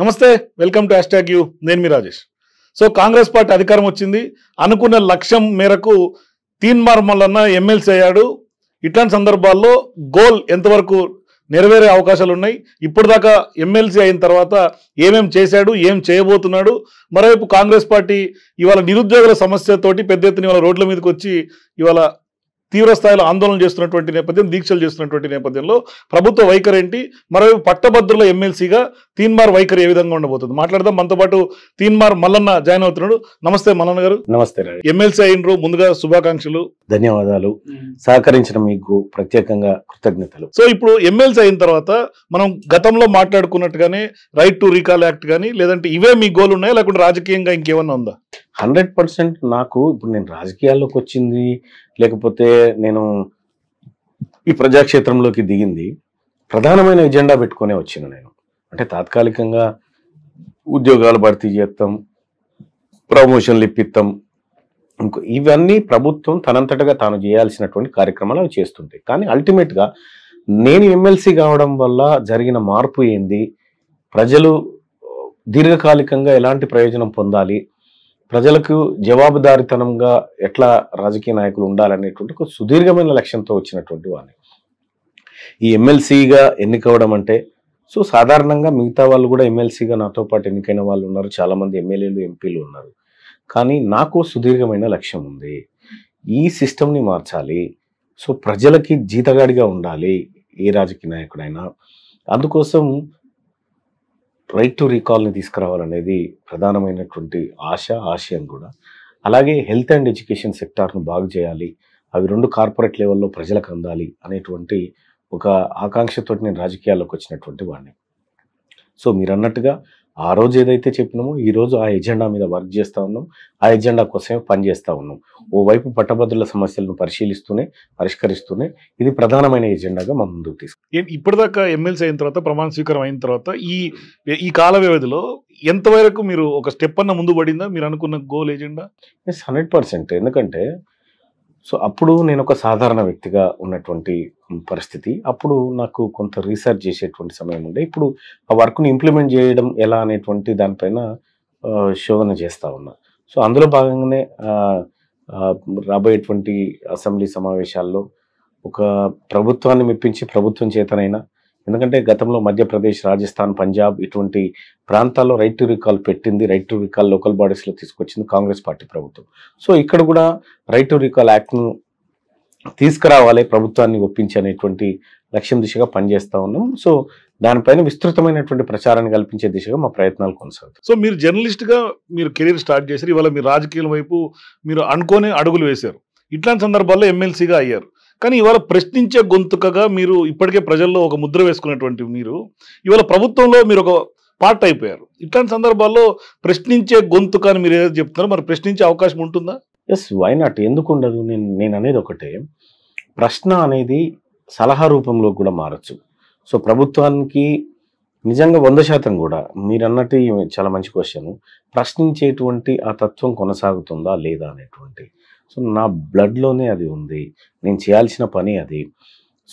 నమస్తే, welcome to hashtag you. నేను మీ Rajesh. So Congress party అధికారం వచ్చింది. అనుకున్న లక్ష్యం మేరకు తీన్మార్ మల్లన్న ఎమ్మెల్సీ అయ్యాడు. ఇట్లాంటి సందర్భాల్లో గోల్ ఎంతవరకు నెరవేరే అవకాశాలు ఉన్నాయి? ఇప్పటిదాకా ఎమ్మెల్సీ అయిన తర్వాత ఏమేం చేశాడు, ఏం చేయబోతున్నాడు? మరోవైపు కాంగ్రెస్ పార్టీ ఇవాళ నిరుద్యోగుల సమస్యతోటి పెద్ద ఎత్తున ఇవాళ రోడ్ల మీదకి వచ్చి ఇవాళ తీవ్ర స్థాయిలో ఆందోళన చేస్తున్నటువంటి నేపథ్యం, దీక్షలు చేస్తున్నటువంటి నేపథ్యంలో ప్రభుత్వ వైఖరి ఏంటి? మరోవైపు పట్టభద్రుల ఎమ్మెల్సీగా తీన్మార్ వైఖరి ఏ విధంగా ఉండబోతుంది మాట్లాడదాం. మనతో పాటు తీన్మార్ మల్లన్న జాయిన్ అవుతున్నాడు. నమస్తే మల్లన్న గారు. నమస్తే. ఎమ్మెల్సీ అయినరు, ముందుగా శుభాకాంక్షలు. ధన్యవాదాలు. సహకరించిన మీకు ప్రత్యేకంగా కృతజ్ఞతలు. సో ఇప్పుడు ఎమ్మెల్సీ అయిన తర్వాత మనం గతంలో మాట్లాడుకున్నట్టుగానే రైట్ టు రీకాల్ యాక్ట్ కానీ, లేదంటే ఇవే మీ గోల్ ఉన్నాయా, లేకుంటే రాజకీయంగా ఇంకేమన్నా ఉందా? 100% నాకు ఇప్పుడు నేను రాజకీయాల్లోకి వచ్చింది, లేకపోతే నేను ఈ ప్రజాక్షేత్రంలోకి దిగింది ప్రధానమైన ఎజెండా పెట్టుకునే వచ్చిన నేను. అంటే తాత్కాలికంగా ఉద్యోగాలు భర్తీ చేస్తాం, ప్రమోషన్లు ఇప్పిస్తాం, ఇవన్నీ ప్రభుత్వం తనంతటగా తాను చేయాల్సినటువంటి కార్యక్రమాలు అవి చేస్తుంటాయి. కానీ అల్టిమేట్గా నేను ఎమ్మెల్సీ కావడం వల్ల జరిగిన మార్పు ఏంది, ప్రజలు దీర్ఘకాలికంగా ఎలాంటి ప్రయోజనం పొందాలి, ప్రజలకు జవాబుదారితనంగా ఎట్లా రాజకీయ నాయకులు ఉండాలనేటువంటి ఒక సుదీర్ఘమైన లక్ష్యంతో వచ్చినటువంటి వాడిని. ఈ ఎమ్మెల్సీగా ఎన్నికవడం అంటే, సో సాధారణంగా మిగతా వాళ్ళు కూడా ఎమ్మెల్సీగా నాతో పాటు ఎన్నికైన వాళ్ళు ఉన్నారు, చాలామంది ఎమ్మెల్యేలు ఎంపీలు ఉన్నారు. కానీ నాకు సుదీర్ఘమైన లక్ష్యం ఉంది. ఈ సిస్టమ్ని మార్చాలి. సో ప్రజలకి జీతగాడిగా ఉండాలి ఏ రాజకీయ నాయకుడైనా. అందుకోసం రైట్ టు రీకాల్ని తీసుకురావాలనేది ప్రధానమైనటువంటి ఆశయం కూడా. అలాగే హెల్త్ అండ్ ఎడ్యుకేషన్ సెక్టార్ను బాగు చేయాలి, అవి రెండు కార్పొరేట్ లెవెల్లో ప్రజలకు అందాలి అనేటువంటి ఒక ఆకాంక్షతో నేను రాజకీయాల్లోకి వచ్చినటువంటి వాడిని. సో మీరు అన్నట్టుగా ఆ రోజు ఏదైతే చెప్పినామో ఈరోజు ఆ ఎజెండా మీద వర్క్ చేస్తూ ఉన్నాం, ఆ ఎజెండా కోసమే పనిచేస్తూ ఉన్నాం. ఓవైపు పట్టభద్రుల సమస్యలను పరిష్కరిస్తూనే ఇది ప్రధానమైన ఎజెండాగా మనం ముందుకు తీసుకుంటాం. ఇప్పటిదాకా ఎమ్మెల్సీ అయిన తర్వాత, ప్రమాణ స్వీకారం అయిన తర్వాత ఈ కాల వ్యవధిలో ఎంతవరకు మీరు ఒక స్టెప్ అన్న ముందు పడిందా మీరు అనుకున్న గోల్ ఎజెండా? 100%. ఎందుకంటే సో అప్పుడు నేను ఒక సాధారణ వ్యక్తిగా ఉన్నటువంటి పరిస్థితి. అప్పుడు నాకు కొంత రీసెర్చ్ చేసేటువంటి సమయం ఉండే. ఇప్పుడు ఆ వర్క్ని ఇంప్లిమెంట్ చేయడం ఎలా అనేటువంటి దానిపైన శోధన చేస్తూ ఉన్నా. సో అందులో భాగంగానే రాబోయేటువంటి అసెంబ్లీ సమావేశాల్లో ఒక ప్రభుత్వాన్ని మెప్పించి ప్రభుత్వం చేతనైనా, ఎందుకంటే గతంలో మధ్యప్రదేశ్, రాజస్థాన్, పంజాబ్ ఇటువంటి ప్రాంతాల్లో రైట్ టు రీకాల్ పెట్టింది, రైట్ టు రీకాల్ లోకల్ బాడీస్లో తీసుకొచ్చింది కాంగ్రెస్ పార్టీ ప్రభుత్వం. సో ఇక్కడ కూడా రైట్ టు రీకాల్ యాక్ట్ను తీసుకురావాలి, ప్రభుత్వాన్ని ఒప్పించనేటువంటి లక్ష్యం దిశగా పనిచేస్తూ ఉన్నాం. సో దానిపైన విస్తృతమైనటువంటి ప్రచారాన్ని కల్పించే దిశగా మా ప్రయత్నాలు కొనసాగుతాయి. సో మీరు జర్నలిస్ట్గా మీరు కెరీర్ స్టార్ట్ చేశారు, ఇవాళ మీరు రాజకీయాల వైపు మీరు అనుకోని అడుగులు వేశారు. ఇట్లాంటి సందర్భాల్లో ఎమ్మెల్సీగా అయ్యారు. కానీ ఇవాళ ప్రశ్నించే గొంతుకగా మీరు ఇప్పటికే ప్రజల్లో ఒక ముద్ర వేసుకున్నటువంటి మీరు ఇవాళ ప్రభుత్వంలో మీరు ఒక పార్ట్ అయిపోయారు. ఇట్లాంటి సందర్భాల్లో ప్రశ్నించే గొంతుక అని మీరు ఏదైతే చెప్తున్నారో, మరి ప్రశ్నించే అవకాశం ఉంటుందా? ఎస్, వై నాట్, ఎందుకు ఉండదు? నేను అనేది ఒకటే, ప్రశ్న అనేది సలహా రూపంలో కూడా మారచ్చు. సో ప్రభుత్వానికి నిజంగా 100% కూడా మీరు అన్నట్టు చాలా మంచి క్వశ్చన్. ప్రశ్నించేటువంటి ఆ తత్వం కొనసాగుతుందా లేదా అనేటువంటి, సో నా బ్లడ్లోనే అది ఉంది, నేను చేయాల్సిన పని అది.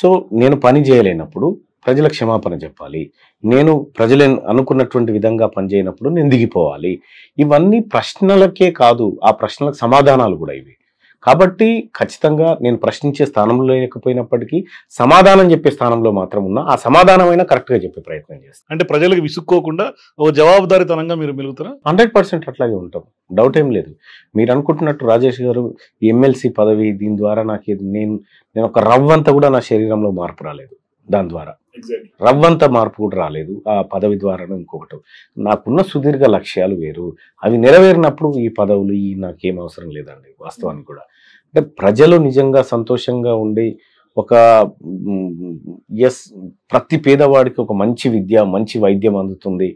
సో నేను పని చేయలేనప్పుడు ప్రజల క్షమాపణ చెప్పాలి, నేను ప్రజలు అనుకున్నటువంటి విధంగా పనిచేయనప్పుడు నేను దిగిపోవాలి. ఇవన్నీ ప్రశ్నలకే కాదు, ఆ ప్రశ్నలకు సమాధానాలు కూడా ఇవి. కాబట్టి ఖచ్చితంగా నేను ప్రశ్నించే స్థానంలో లేకపోయినప్పటికీ సమాధానం చెప్పే స్థానంలో మాత్రం ఉన్నా, ఆ సమాధానమైనా కరెక్ట్గా చెప్పే ప్రయత్నం చేస్తాను. అంటే ప్రజలకు విసుక్కోకుండా ఒక జవాబుదారీతనంగా మీరు మెలుగుతారా? 100% అట్లాగే ఉంటాం, డౌట్ ఏం లేదు. మీరు అనుకుంటున్నట్టు రాజేష్ గారు ఎమ్మెల్సీ పదవి, దీని ద్వారా నాకు నేను ఒక రవ్వంతా కూడా నా శరీరంలో మార్పు రాలేదు, దాని ద్వారా రవ్వంత మార్పు కూడా రాలేదు ఆ పదవి ద్వారా. ఇంకొకటి, నాకున్న సుదీర్ఘ లక్ష్యాలు వేరు, అవి నెరవేరినప్పుడు ఈ పదవులు నాకేం అవసరం లేదండి వాస్తవానికి కూడా. అంటే ప్రజలు నిజంగా సంతోషంగా ఉండి ఒక ప్రతి పేదవాడికి ఒక మంచి విద్య, మంచి వైద్యం అందుతుంది,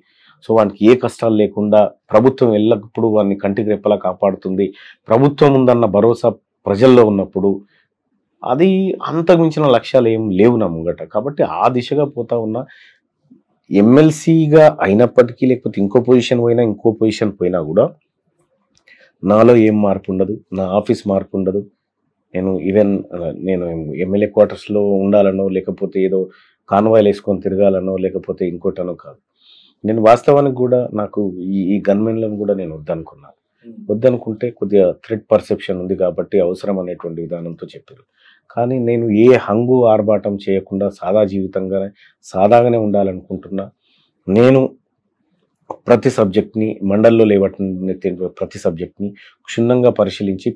సో వానికి ఏ కష్టాలు లేకుండా ప్రభుత్వం ఎల్లప్పుడూ వాడిని కంటికి రెప్పలా కాపాడుతుంది, ప్రభుత్వం ఉందన్న భరోసా ప్రజల్లో ఉన్నప్పుడు, అది అంతకు మించిన లక్ష్యాలు ఏం లేవు నా ముంగట. కాబట్టి ఆ దిశగా పోతా ఉన్నా. ఎమ్మెల్సీగా అయినప్పటికీ, లేకపోతే ఇంకో పొజిషన్ పోయినా కూడా నాలో ఏం మార్పు ఉండదు, నా ఆఫీస్ మార్పు ఉండదు. నేను ఎమ్మెల్యే క్వార్టర్స్లో ఉండాలనో, లేకపోతే ఏదో కాన్వాయిలు వేసుకొని తిరగాలనో, లేకపోతే ఇంకోటనో కాదు. నేను వాస్తవానికి కూడా నాకు ఈ గన్మెన్లను కూడా నేను వద్దనుకుంటే కొద్దిగా థ్రెట్ పర్సెప్షన్ ఉంది కాబట్టి అవసరం అనేటువంటి విధానంతో చెప్పారు. కానీ నేను ఏ హంగు ఆర్భాటం చేయకుండా సాదాగానే ఉండాలనుకుంటున్నా. నేను ప్రతి సబ్జెక్ట్ని మండల్లో లేవట్టిన ప్రతి సబ్జెక్ట్ని క్షుణ్ణంగా పరిశీలించి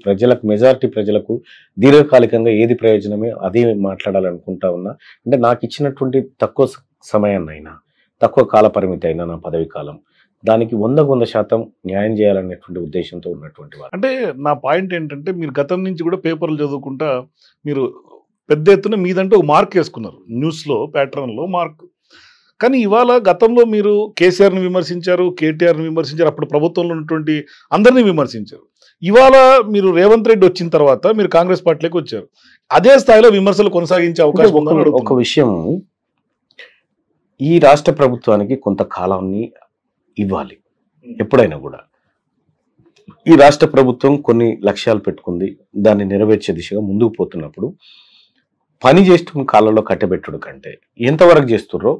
మెజారిటీ ప్రజలకు దీర్ఘకాలికంగా ఏది ప్రయోజనమే అదే మాట్లాడాలనుకుంటా ఉన్నా. అంటే నాకు ఇచ్చినటువంటి తక్కువ సమయాన్నైనా తక్కువ కాల పరిమితి అయినా నా పదవి కాలం దానికి 100% న్యాయం చేయాలనేటువంటి ఉద్దేశంతో ఉన్నటువంటి వారు. అంటే నా పాయింట్ ఏంటంటే మీరు గతం నుంచి కూడా పేపర్లు చదువుకుంటా మీరు పెద్ద ఎత్తున మీదంటే ఒక మార్క్ వేసుకున్నారు, న్యూస్లో ప్యాటర్న్లో మార్క్. కానీ ఇవాళ గతంలో మీరు కేసీఆర్ని విమర్శించారు, కేటీఆర్ని విమర్శించారు, అప్పుడు ప్రభుత్వంలో ఉన్నటువంటి అందరినీ విమర్శించారు. ఇవాళ మీరు రేవంత్ రెడ్డి వచ్చిన తర్వాత మీరు కాంగ్రెస్ పార్టీలోకి వచ్చారు, అదే స్థాయిలో విమర్శలు కొనసాగించే అవకాశం ఉందని ఒక విషయం, ఈ రాష్ట్ర ప్రభుత్వానికి కొంత కాలాన్ని ఇవ్వాలి. ఎప్పుడైనా కూడా ఈ రాష్ట్ర ప్రభుత్వం కొన్ని లక్ష్యాలు పెట్టుకుంది, దాన్ని నెరవేర్చే దిశగా ముందుకు పోతున్నప్పుడు పని చేస్తున్న కాలంలో కట్టబెట్టుడు కంటే ఎంతవరకు చేస్తుర్రో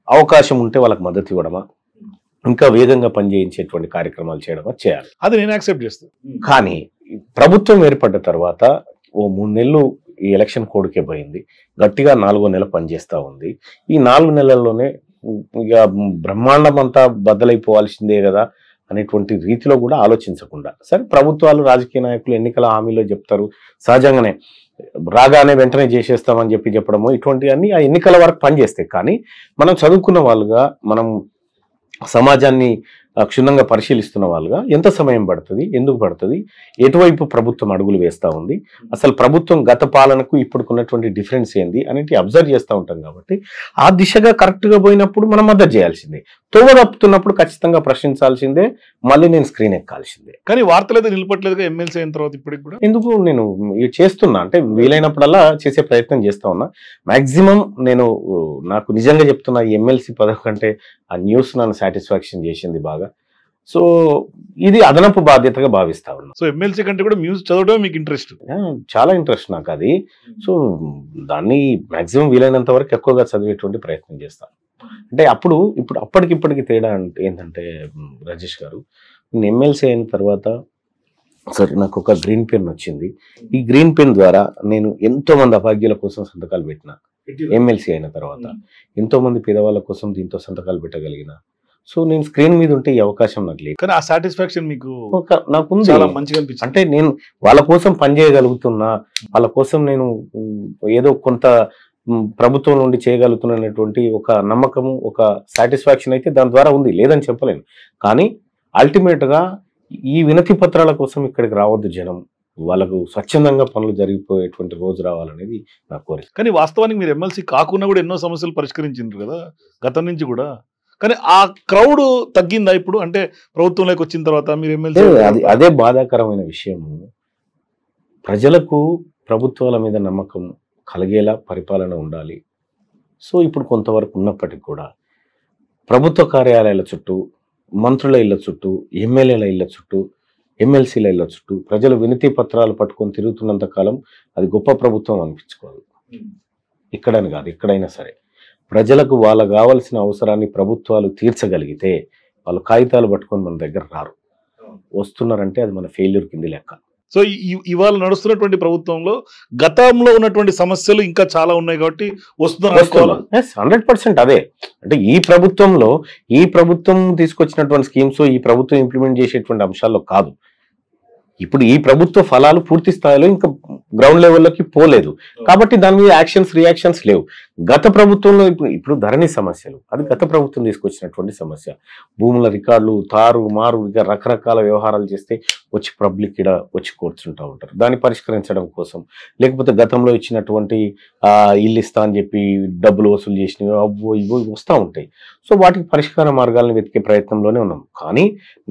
అవకాశం ఉంటే వాళ్ళకి మద్దతు ఇవ్వడమా, ఇంకా వేగంగా పనిచేయించేటువంటి కార్యక్రమాలు చేయడమా చేయాలి. అది నేను యాక్సెప్ట్ చేస్తాను. కానీ ప్రభుత్వం ఏర్పడ్డ తర్వాత ఓ 3 నెలలు ఈ ఎలక్షన్ కోడ్కే పోయింది, గట్టిగా 4వ నెల పనిచేస్తూ ఉంది. ఈ 4 నెలల్లోనే ఇక బ్రహ్మాండం అంతా బద్దలైపోవాల్సిందే కదా అనేటువంటి రీతిలో కూడా ఆలోచించకుండా, సరే ప్రభుత్వాలు రాజకీయ నాయకులు ఎన్నికల హామీలో చెప్తారు, సహజంగానే రాగానే వెంటనే చేసేస్తామని చెప్పడము ఇటువంటివన్నీ ఆ ఎన్నికల వరకు పనిచేస్తాయి. కానీ మనం చదువుకున్న వాళ్ళుగా, మనం సమాజాన్ని క్షుణ్ణంగా పరిశీలిస్తున్న వాళ్ళుగా ఎంత సమయం పడుతుంది, ఎందుకు పడుతుంది, ఎటువైపు ప్రభుత్వం అడుగులు వేస్తూ ఉంది, అసలు ప్రభుత్వం గత పాలనకు ఇప్పుడుకున్నటువంటి డిఫరెన్స్ ఏంది అనేది అబ్జర్వ్ చేస్తూ ఉంటాం. కాబట్టి ఆ దిశగా కరెక్ట్గా పోయినప్పుడు మనం మద్దతు చేయాల్సిందే, తోవ తప్పుతున్నప్పుడు ఖచ్చితంగా ప్రశ్నించాల్సిందే, మళ్ళీ నేను స్క్రీన్ ఎక్కాల్సిందే. కానీ వార్తలు అయితే నిలబట్లేదుగా ఎమ్మెల్సీ అయిన తర్వాత ఇప్పటికి కూడా. ఎందుకు నేను చేస్తున్నా అంటే వీలైనప్పుడల్లా చేసే ప్రయత్నం చేస్తా ఉన్నా. మ్యాక్సిమం నాకు నిజంగా చెప్తున్నా, ఈ ఎమ్మెల్సీ పదవి కంటే ఆ న్యూస్ నన్ను సాటిస్ఫాక్షన్ చేసింది బాగా. సో ఇది అదనపు బాధ్యతగా భావిస్తా ఉన్నా. సో ఎమ్మెల్సీ కంటే కూడా న్యూస్ చదవడం మీకు ఇంట్రెస్ట్? చాలా ఇంట్రెస్ట్ నాకు అది. సో దాన్ని మ్యాక్సిమం వీలైనంత వరకు ఎక్కువగా చదివేటువంటి ప్రయత్నం చేస్తాను. అంటే ఇప్పుడు అప్పటికిప్పటికి తేడా అంటే ఏంటంటే రాజేష్ గారు, నేను ఎమ్మెల్సీ అయిన తర్వాత సరే నాకు ఒక గ్రీన్ పెన్ వచ్చింది. ఈ గ్రీన్ పెన్ ద్వారా నేను ఎంతో మంది అభాగ్యుల కోసం సంతకాలు పెట్టిన. ఎమ్మెల్సీ అయిన తర్వాత ఎంతో మంది పేదవాళ్ళ కోసం దీంతో సంతకాలు పెట్టగలిగిన. సో నేను స్క్రీన్ మీద ఉంటే ఈ అవకాశం నాకు లేదు, కానీ ఆ సాటిస్ఫాక్షన్ మీకు నాకు చాలా మంచిగా అనిపించింది. అంటే నేను వాళ్ళ కోసం పనిచేయగలుగుతున్నా, వాళ్ళ కోసం నేను ఏదో కొంత ప్రభుత్వం నుండి చేయగలుగుతున్నటువంటి ఒక నమ్మకము, ఒక సాటిస్ఫాక్షన్ అయితే దాని ద్వారా ఉంది, లేదని చెప్పలేను. కానీ అల్టిమేట్గా ఈ వినతి పత్రాల కోసం ఇక్కడికి రావద్దు జనం, వాళ్ళకు స్వచ్ఛందంగా పనులు జరిగిపోయేటువంటి రోజు రావాలనేది నా కోరిక. కానీ వాస్తవానికి మీరు ఎమ్మెల్సీ కాకుండా కూడా ఎన్నో సమస్యలు పరిష్కరించారు కదా గతం నుంచి కూడా. కానీ ఆ క్రౌడ్ తగ్గిందా ఇప్పుడు? అంటే ప్రభుత్వంలోకి వచ్చిన తర్వాత మీరు ఎమ్మెల్సీ, అదే బాధాకరమైన విషయము. ప్రజలకు ప్రభుత్వాల మీద నమ్మకం కలిగేలా పరిపాలన ఉండాలి. సో ఇప్పుడు కొంతవరకు ఉన్నప్పటికీ కూడా ప్రభుత్వ కార్యాలయాల చుట్టూ, మంత్రుల ఇళ్ల చుట్టూ, ఎమ్మెల్యేల ఇళ్ల చుట్టూ, ఎమ్మెల్సీల ఇళ్ల చుట్టూ ప్రజలు వినతి పత్రాలు పట్టుకొని తిరుగుతున్నంత కాలం అది గొప్ప ప్రభుత్వం అనిపించుకోదు. ఇక్కడని కాదు, ఎక్కడైనా సరే ప్రజలకు వాళ్ళకు కావాల్సిన అవసరాన్ని ప్రభుత్వాలు తీర్చగలిగితే వాళ్ళు కాగితాలు పట్టుకొని మన దగ్గర రారు. వస్తున్నారంటే అది మన ఫెయిల్యూర్ కింద లెక్క. సో ఇవాళ నడుస్తున్నటువంటి ప్రభుత్వంలో గతంలో ఉన్నటువంటి సమస్యలు ఇంకా చాలా ఉన్నాయి కాబట్టి వస్తున్నారు. 100% అదే. అంటే ఈ ప్రభుత్వం తీసుకొచ్చినటువంటి స్కీమ్స్, ఈ ప్రభుత్వం ఇంప్లిమెంట్ చేసేటువంటి అంశాల్లో కాదు. ఇప్పుడు ఈ ప్రభుత్వ ఫలాలు పూర్తి స్థాయిలో ఇంకా గ్రౌండ్ లెవెల్లోకి పోలేదు కాబట్టి దాని మీద రియాక్షన్స్ లేవు. గత ప్రభుత్వంలో ఇప్పుడు ధరణి సమస్యలు, అది గత ప్రభుత్వం తీసుకొచ్చినటువంటి సమస్య. భూముల రికార్డులు తారు మారు ఇక రకరకాల వ్యవహారాలు చేస్తే వచ్చి పబ్లిక్ ఇక్కడ వచ్చి కూర్చుంటూ ఉంటారు. దాన్ని పరిష్కరించడం కోసం, లేకపోతే గతంలో ఇచ్చినటువంటి ఇల్లు ఇస్తా అని చెప్పి డబ్బులు వసూలు చేసినవి అవ్వో ఇవో వస్తూ ఉంటాయి. సో వాటికి పరిష్కార మార్గాలను వెతికే ప్రయత్నంలోనే ఉన్నాం. కానీ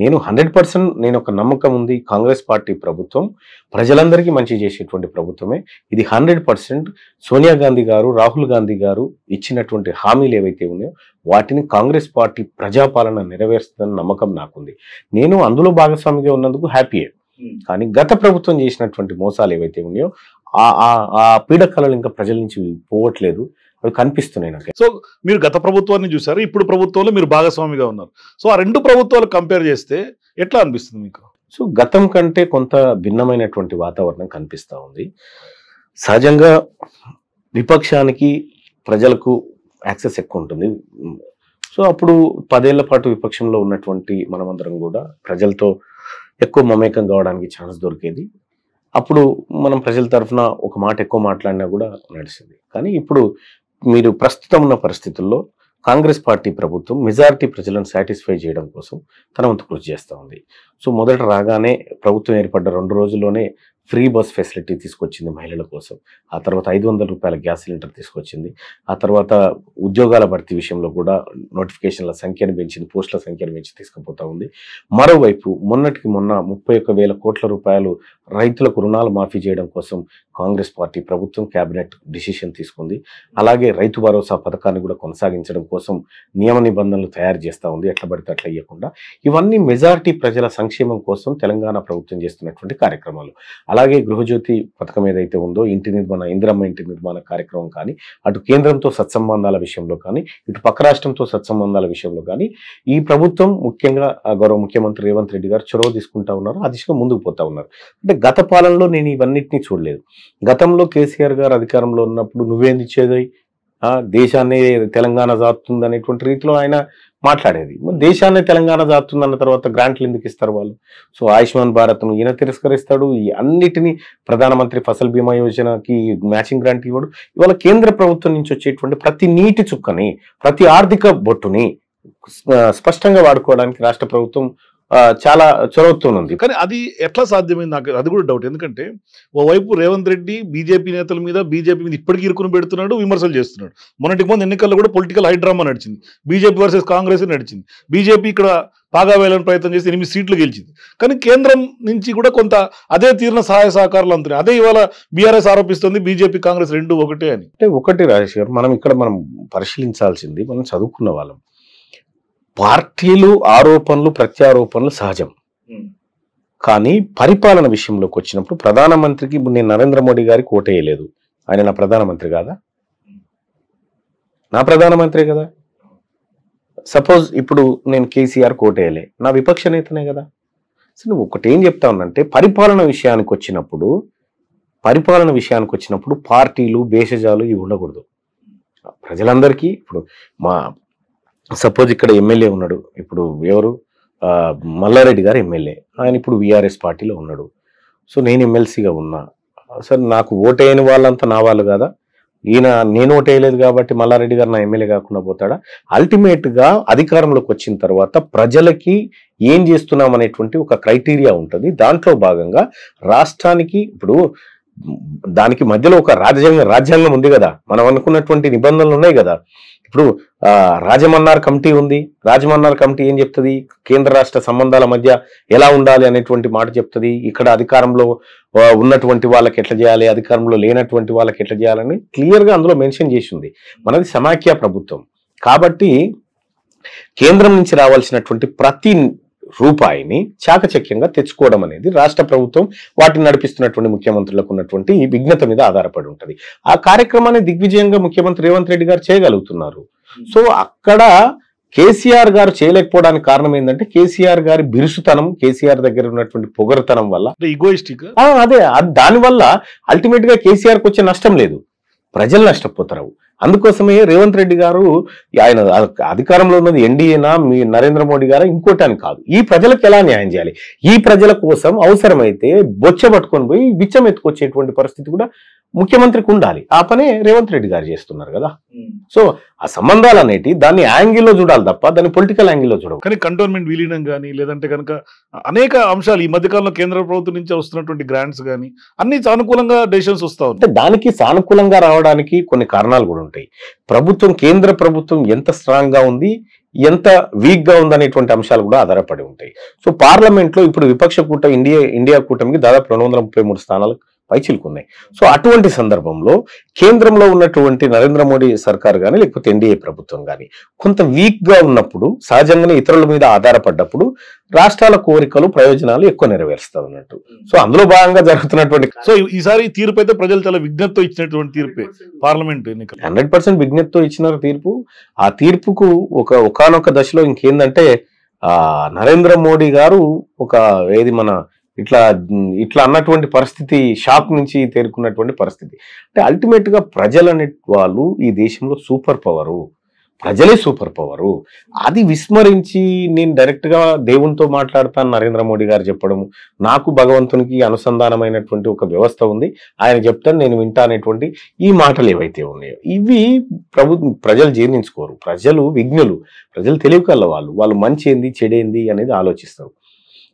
నేను 100% నేను ఒక నమ్మకం ఉంది, కాంగ్రెస్ పార్టీ ప్రభుత్వం ప్రజలందరికీ మంచి చేసేటువంటి ప్రభుత్వమే. ఇది 100% సోనియా గాంధీ గారు, రాహుల్ గాంధీ గారు ఇచ్చినటువంటి హామీలు ఏవైతే ఉన్నాయో వాటిని కాంగ్రెస్ పార్టీ ప్రజాపాలన నెరవేరుస్తుందన్న నమ్మకం నాకుంది. నేను అందులో భాగస్వామిగా ఉన్నందుకు హ్యాపీయే. కానీ గత ప్రభుత్వం చేసినటువంటి మోసాలు ఏవైతే ఉన్నాయో ఆ పీడకలలు ఇంకా ప్రజల నుంచి పోవట్లేదు. అవి కనిపిస్తున్నాయి నాకు. సో మీరు గత ప్రభుత్వాన్ని చూసారు, ఇప్పుడు ప్రభుత్వంలో మీరు భాగస్వామిగా ఉన్నారు. సో ఆ రెండు ప్రభుత్వాలు కంపేర్ చేస్తే ఎట్లా అనిపిస్తుంది మీకు? సో గతం కంటే కొంత భిన్నమైనటువంటి వాతావరణం కనిపిస్తూ ఉంది. సహజంగా విపక్షానికి ప్రజలకు యాక్సెస్ ఎక్కువ ఉంటుంది. సో అప్పుడు 10 ఏళ్ల పాటు విపక్షంలో ఉన్నటువంటి మనమందరం కూడా ప్రజలతో ఎక్కువ మమేకం కావడానికి ఛాన్స్ దొరికేది. అప్పుడు మనం ప్రజల తరఫున ఒక మాట ఎక్కువ మాట్లాడినా కూడా నడిచింది. కానీ ఇప్పుడు మీరు ప్రస్తుతం ఉన్న పరిస్థితుల్లో కాంగ్రెస్ పార్టీ ప్రభుత్వం మెజారిటీ ప్రజలను సాటిస్ఫై చేయడం కోసం తన వంతు కృషి చేస్తూ ఉంది. సో మొదట రాగానే ప్రభుత్వం ఏర్పడ్డ 2 రోజుల్లోనే ఫ్రీ బస్ ఫెసిలిటీ తీసుకొచ్చింది మహిళల కోసం. ఆ తర్వాత 500 రూపాయల గ్యాస్ సిలిండర్ తీసుకొచ్చింది. ఆ తర్వాత ఉద్యోగాల భర్తీ విషయంలో కూడా నోటిఫికేషన్ల సంఖ్యను పెంచింది, పోస్టుల సంఖ్యను పెంచి తీసుకుపోతా ఉంది. మరోవైపు మొన్నటికి మొన్న 31,000 కోట్ల రూపాయలు రైతులకు రుణాలు మాఫీ చేయడం కోసం కాంగ్రెస్ పార్టీ ప్రభుత్వం క్యాబినెట్ డిసిషన్ తీసుకుంది. అలాగే రైతు భరోసా పథకాన్ని కూడా కొనసాగించడం కోసం నియమ నిబంధనలు తయారు చేస్తూ ఉంది, ఎట్లా పడితే అట్లా ఇవ్వకుండా. ఇవన్నీ మెజారిటీ ప్రజల సంక్షేమం కోసం తెలంగాణ ప్రభుత్వం చేస్తున్నటువంటి కార్యక్రమాలు. అలాగే గృహజ్యోతి పథకం ఏదైతే ఉందో, ఇంటి నిర్మాణ, ఇందిరమ్మ ఇంటి నిర్మాణ కార్యక్రమం కానీ, అటు కేంద్రంతో సత్సంబంధాల విషయంలో కానీ, ఇటు పక్క రాష్ట్రంతో సత్సంబంధాల విషయంలో కానీ ఈ ప్రభుత్వం ముఖ్యంగా గౌరవ ముఖ్యమంత్రి రేవంత్ రెడ్డి గారు చొరవ తీసుకుంటా ఉన్నారు, ఆ దిశగా ముందుకు పోతా ఉన్నారు. అంటే గత పాలనలో నేను ఇవన్నిటినీ చూడలేదు. గతంలో కేసీఆర్ గారు అధికారంలో ఉన్నప్పుడు నువ్వేంది ఇచ్చేది, దేశాన్ని తెలంగాణ జాతుంది అనేటువంటి రీతిలో ఆయన మాట్లాడేది. దేశాన్ని తెలంగాణ జాతుందన్న తర్వాత గ్రాంట్లు ఎందుకు ఇస్తారు వాళ్ళు? సో ఆయుష్మాన్ భారత్ను ఈయన తిరస్కరిస్తాడు, ఈ అన్నిటినీ ప్రధానమంత్రి ఫసల్ బీమా యోజనకి మ్యాచింగ్ గ్రాంట్ ఇవ్వడు. ఇవాళ కేంద్ర ప్రభుత్వం నుంచి వచ్చేటువంటి ప్రతి నీటి చుక్కని, ప్రతి ఆర్థిక బొట్టుని స్పష్టంగా వాడుకోవడానికి రాష్ట్ర ప్రభుత్వం చాలా చొరవతో ఉంది. కానీ అది ఎట్లా సాధ్యమైంది నాకు అది కూడా డౌట్. ఎందుకంటే ఓవైపు రేవంత్ రెడ్డి బీజేపీ నేతల మీద, బీజేపీ మీద ఇప్పటికీ ఇరుకుని పెడుతున్నాడు, విమర్శలు చేస్తున్నాడు. మొన్నటికి ముందు ఎన్నికల్లో కూడా పొలిటికల్ హైడ్రామా నడిచింది, బీజేపీ వర్సెస్ కాంగ్రెస్ నడిచింది. బీజేపీ ఇక్కడ పాగా వేయాలని ప్రయత్నం చేసి 8 సీట్లు గెలిచింది. కానీ కేంద్రం నుంచి కూడా కొంత అదే తీరిన సహాయ సహకారాలు అందుతున్నాయి. అదే ఇవాళ బీఆర్ఎస్ ఆరోపిస్తుంది బీజేపీ కాంగ్రెస్ రెండు ఒకటే అని. అంటే ఒకటి రాజేష్ గారు, మనం పరిశీలించాల్సింది, మనం చదువుకున్న వాళ్ళం. పార్టీలు ఆరోపణలు ప్రత్యారోపణలు సహజం, కానీ పరిపాలన విషయంలోకి వచ్చినప్పుడు ప్రధానమంత్రికి, ఇప్పుడు నేను నరేంద్ర మోడీ గారికి ఓటేయలేదు, ఆయన నా ప్రధానమంత్రి కాదా? నా ప్రధానమంత్రి కదా. సపోజ్ ఇప్పుడు నేను కేసీఆర్ ఓటేయలే, నా విపక్ష నేతనే కదా. సో నువ్వు ఒకటి ఏం చెప్తా ఉన్నంటే పరిపాలన విషయానికి వచ్చినప్పుడు పార్టీలు భేషజాలు ఇవి ఉండకూడదు. ప్రజలందరికీ ఇప్పుడు సపోజ్ ఇక్కడ ఎమ్మెల్యే ఉన్నాడు, ఇప్పుడు ఎవరు మల్లారెడ్డి గారు ఎమ్మెల్యే, ఆయన ఇప్పుడు విఆర్ఎస్ పార్టీలో ఉన్నాడు. సో నేను ఎమ్మెల్సీగా ఉన్నా, సార్ నాకు ఓటేయని వాళ్ళంతా నా వాళ్ళు కదా, నేను ఓటేయలేదు కాబట్టి మల్లారెడ్డి గారు నా ఎమ్మెల్యే కాకుండా పోతాడా? అల్టిమేట్గా అధికారంలోకి వచ్చిన తర్వాత ప్రజలకి ఏం చేస్తున్నాం అనేటువంటి ఒక క్రైటీరియా ఉంటుంది. దాంట్లో భాగంగా రాష్ట్రానికి ఇప్పుడు దానికి మధ్యలో ఒక రాజ్యాంగం ఉంది కదా, మనం అనుకున్నటువంటి నిబంధనలు ఉన్నాయి కదా. ఇప్పుడు రాజమన్నార్ కమిటీ ఉంది, రాజమన్నార్ కమిటీ ఏం చెప్తుంది, కేంద్ర రాష్ట్ర సంబంధాల మధ్య ఎలా ఉండాలి అనేటువంటి మాట చెప్తుంది. ఇక్కడ అధికారంలో ఉన్నటువంటి వాళ్ళకి ఎట్లా చేయాలి, అధికారంలో లేనటువంటి వాళ్ళకి ఎట్లా చేయాలని క్లియర్గా అందులో మెన్షన్ చేసి ఉంది. మనది సమాఖ్య ప్రభుత్వం కాబట్టి కేంద్రం నుంచి రావాల్సినటువంటి ప్రతి రూపాయిని చాకచక్యంగా తెచ్చుకోవడం అనేది రాష్ట్ర ప్రభుత్వం వాటిని నడిపిస్తున్నటువంటి ముఖ్యమంత్రులకు ఉన్నటువంటి ఈ విజ్ఞత మీద ఆధారపడి ఉంటుంది. ఆ కార్యక్రమాన్ని దిగ్విజయంగా ముఖ్యమంత్రి రేవంత్ రెడ్డి గారు చేయగలుగుతున్నారు. సో అక్కడ కేసీఆర్ గారు చేయలేకపోవడానికి కారణం ఏంటంటే కేసీఆర్ గారి బిరుసుతనం, కేసీఆర్ దగ్గర ఉన్నటువంటి పొగరుతనం వల్ల, అదే దానివల్ల అల్టిమేట్ గా కేసీఆర్కి వచ్చే నష్టం లేదు, ప్రజలు నష్టపోతారు. అందుకోసమే రేవంత్ రెడ్డి గారు ఆయన అధికారంలో ఉన్నది ఎన్డీఏనా, మీ నరేంద్ర మోడీ గారు ఇంకోటి అని కాదు, ఈ ప్రజలకు ఎలా న్యాయం చేయాలి, ఈ ప్రజల కోసం అవసరమైతే బొచ్చ పట్టుకొని పోయి బిచ్చం ఎత్తుకొచ్చేటువంటి పరిస్థితి కూడా ముఖ్యమంత్రికి ఉండాలి. ఆ పనే రేవంత్ రెడ్డి గారు చేస్తున్నారు కదా. సో ఆ సంబంధాలు అనేటి దాన్ని యాంగిల్లో చూడాలి తప్ప దాన్ని పొలిటికల్ యాంగిల్లో చూడాలి. కానీ కంటోన్మెంట్ విలీనం కానీ లేదంటే కనుక అనేక అంశాలు ఈ మధ్యకాలంలో కేంద్ర ప్రభుత్వం నుంచి వస్తున్నటువంటి గ్రాంట్స్ కానీ అన్ని సానుకూలంగా డెసిషన్స్ వస్తా ఉంటాయి. దానికి సానుకూలంగా రావడానికి కొన్ని కారణాలు కూడా ఉంటాయి. కేంద్ర ప్రభుత్వం ఎంత స్ట్రాంగ్ గా ఉంది, ఎంత వీక్ గా ఉందనేటువంటి అంశాలు కూడా ఆధారపడి ఉంటాయి. సో పార్లమెంట్ లో ఇప్పుడు విపక్ష కూటమి ఇండియా కూటమికి దాదాపు 233 స్థానాలు పైచిలుకున్నాయి. సో అటువంటి సందర్భంలో కేంద్రంలో ఉన్నటువంటి నరేంద్ర మోడీ సర్కార్ కానీ లేకపోతే ఎన్డీఏ ప్రభుత్వం కానీ కొంత వీక్ గా ఉన్నప్పుడు సహజంగానే ఇతరుల మీద ఆధారపడ్డప్పుడు రాష్ట్రాల కోరికలు ప్రయోజనాలు ఎక్కువ నెరవేరుస్తారు అన్నట్టు. సో అందులో భాగంగా జరుగుతున్నటువంటి సో ఈసారి తీర్పు అయితే ప్రజలు చాలా విజ్ఞతతో ఇచ్చినటువంటి తీర్పే పార్లమెంట్ ఎన్నికలు. 100% విజ్ఞతతో ఇచ్చిన తీర్పు. ఆ తీర్పుకు ఒకానొక దశలో ఇంకేందంటే నరేంద్ర మోడీ గారు మన ఇట్లా అన్నటువంటి పరిస్థితి, షాక్ నుంచి తేరుకున్నటువంటి పరిస్థితి. అంటే అల్టిమేట్ గా ప్రజలనే వాళ్ళు ఈ దేశంలో సూపర్ పవరు, ప్రజలే సూపర్ పవరు. అది విస్మరించి నేను డైరెక్ట్ గా దేవునితో మాట్లాడతాను నరేంద్ర మోడీ గారు చెప్పడము, నాకు భగవంతునికి అనుసంధానమైనటువంటి ఒక వ్యవస్థ ఉంది, ఆయన చెప్తాను నేను వింటా అనేటువంటి ఈ మాటలు ఏవైతే ఉన్నాయో ఇవి ప్రజలు జీర్ణించుకోరు. ప్రజలు విజ్ఞులు, ప్రజలు తెలివికల్ల వాళ్ళు మంచి ఏంది చెడేంది అనేది ఆలోచిస్తారు.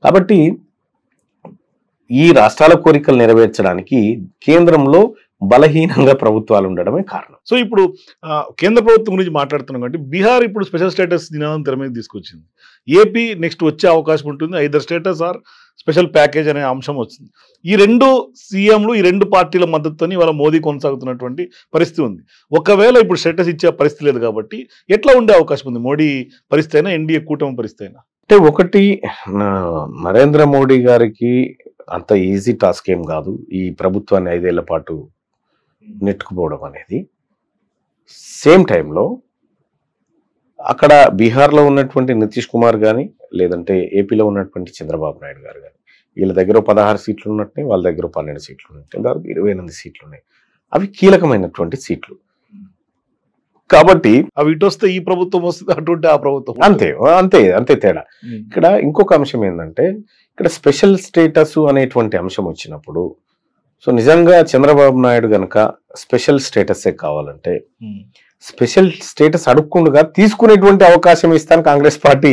కాబట్టి ఈ రాష్ట్రాల కోరికలు నెరవేర్చడానికి కేంద్రంలో బలహీనంగా ప్రభుత్వాలు ఉండడమే కారణం. సో ఇప్పుడు కేంద్ర ప్రభుత్వం గురించి మాట్లాడుతున్నాం కాబట్టి బీహార్ ఇప్పుడు స్పెషల్ స్టేటస్ నినాదం తెర మీద తీసుకొచ్చింది. ఏపీ నెక్స్ట్ వచ్చే అవకాశం ఉంటుంది, either status are special package అనే అంశం వచ్చింది. ఈ రెండు సీఎంలు, ఈ రెండు పార్టీల మద్దతుని వాళ్ళ మోదీ కొనసాగుతున్నటువంటి పరిస్థితి ఉంది. ఒకవేళ ఇప్పుడు స్టేటస్ ఇచ్చే పరిస్థితి లేదు కాబట్టి ఎట్లా ఉండే అవకాశం ఉంది? మోడీ పరిస్థితి అయినా, ఎన్డీఏ కూటమి పరిస్థితి అయినా? అంటే ఒకటి, నరేంద్ర మోడీ గారికి అంత ఈజీ టాస్క్ ఏం కాదు ఈ ప్రభుత్వాన్ని 5 ఏళ్ల పాటు నెట్టుకుపోవడం అనేది. సేమ్ టైంలో అక్కడ బీహార్లో ఉన్నటువంటి నితీష్ కుమార్ కానీ లేదంటే ఏపీలో ఉన్నటువంటి చంద్రబాబు నాయుడు గారు కానీ వీళ్ళ దగ్గర 16 సీట్లు ఉన్నట్టు, వాళ్ళ దగ్గర 12 సీట్లు ఉన్నట్టు, దాదాపు 28 సీట్లు ఉన్నాయి. అవి కీలకమైనటువంటి సీట్లు కాబట్టి అవి ఇటు వస్తే ఈ ప్రభుత్వం వస్తుంది, అటువంటి ఆ ప్రభుత్వం, అంతే తేడా. ఇక్కడ ఇంకొక అంశం ఏంటంటే ఇక్కడ స్పెషల్ స్టేటస్ అనేటువంటి అంశం వచ్చినప్పుడు, సో నిజంగా చంద్రబాబు నాయుడు గనక స్పెషల్ స్టేటసే కావాలంటే స్పెషల్ స్టేటస్ అడుక్కుండగా తీసుకునేటువంటి అవకాశం ఇస్తాను కాంగ్రెస్ పార్టీ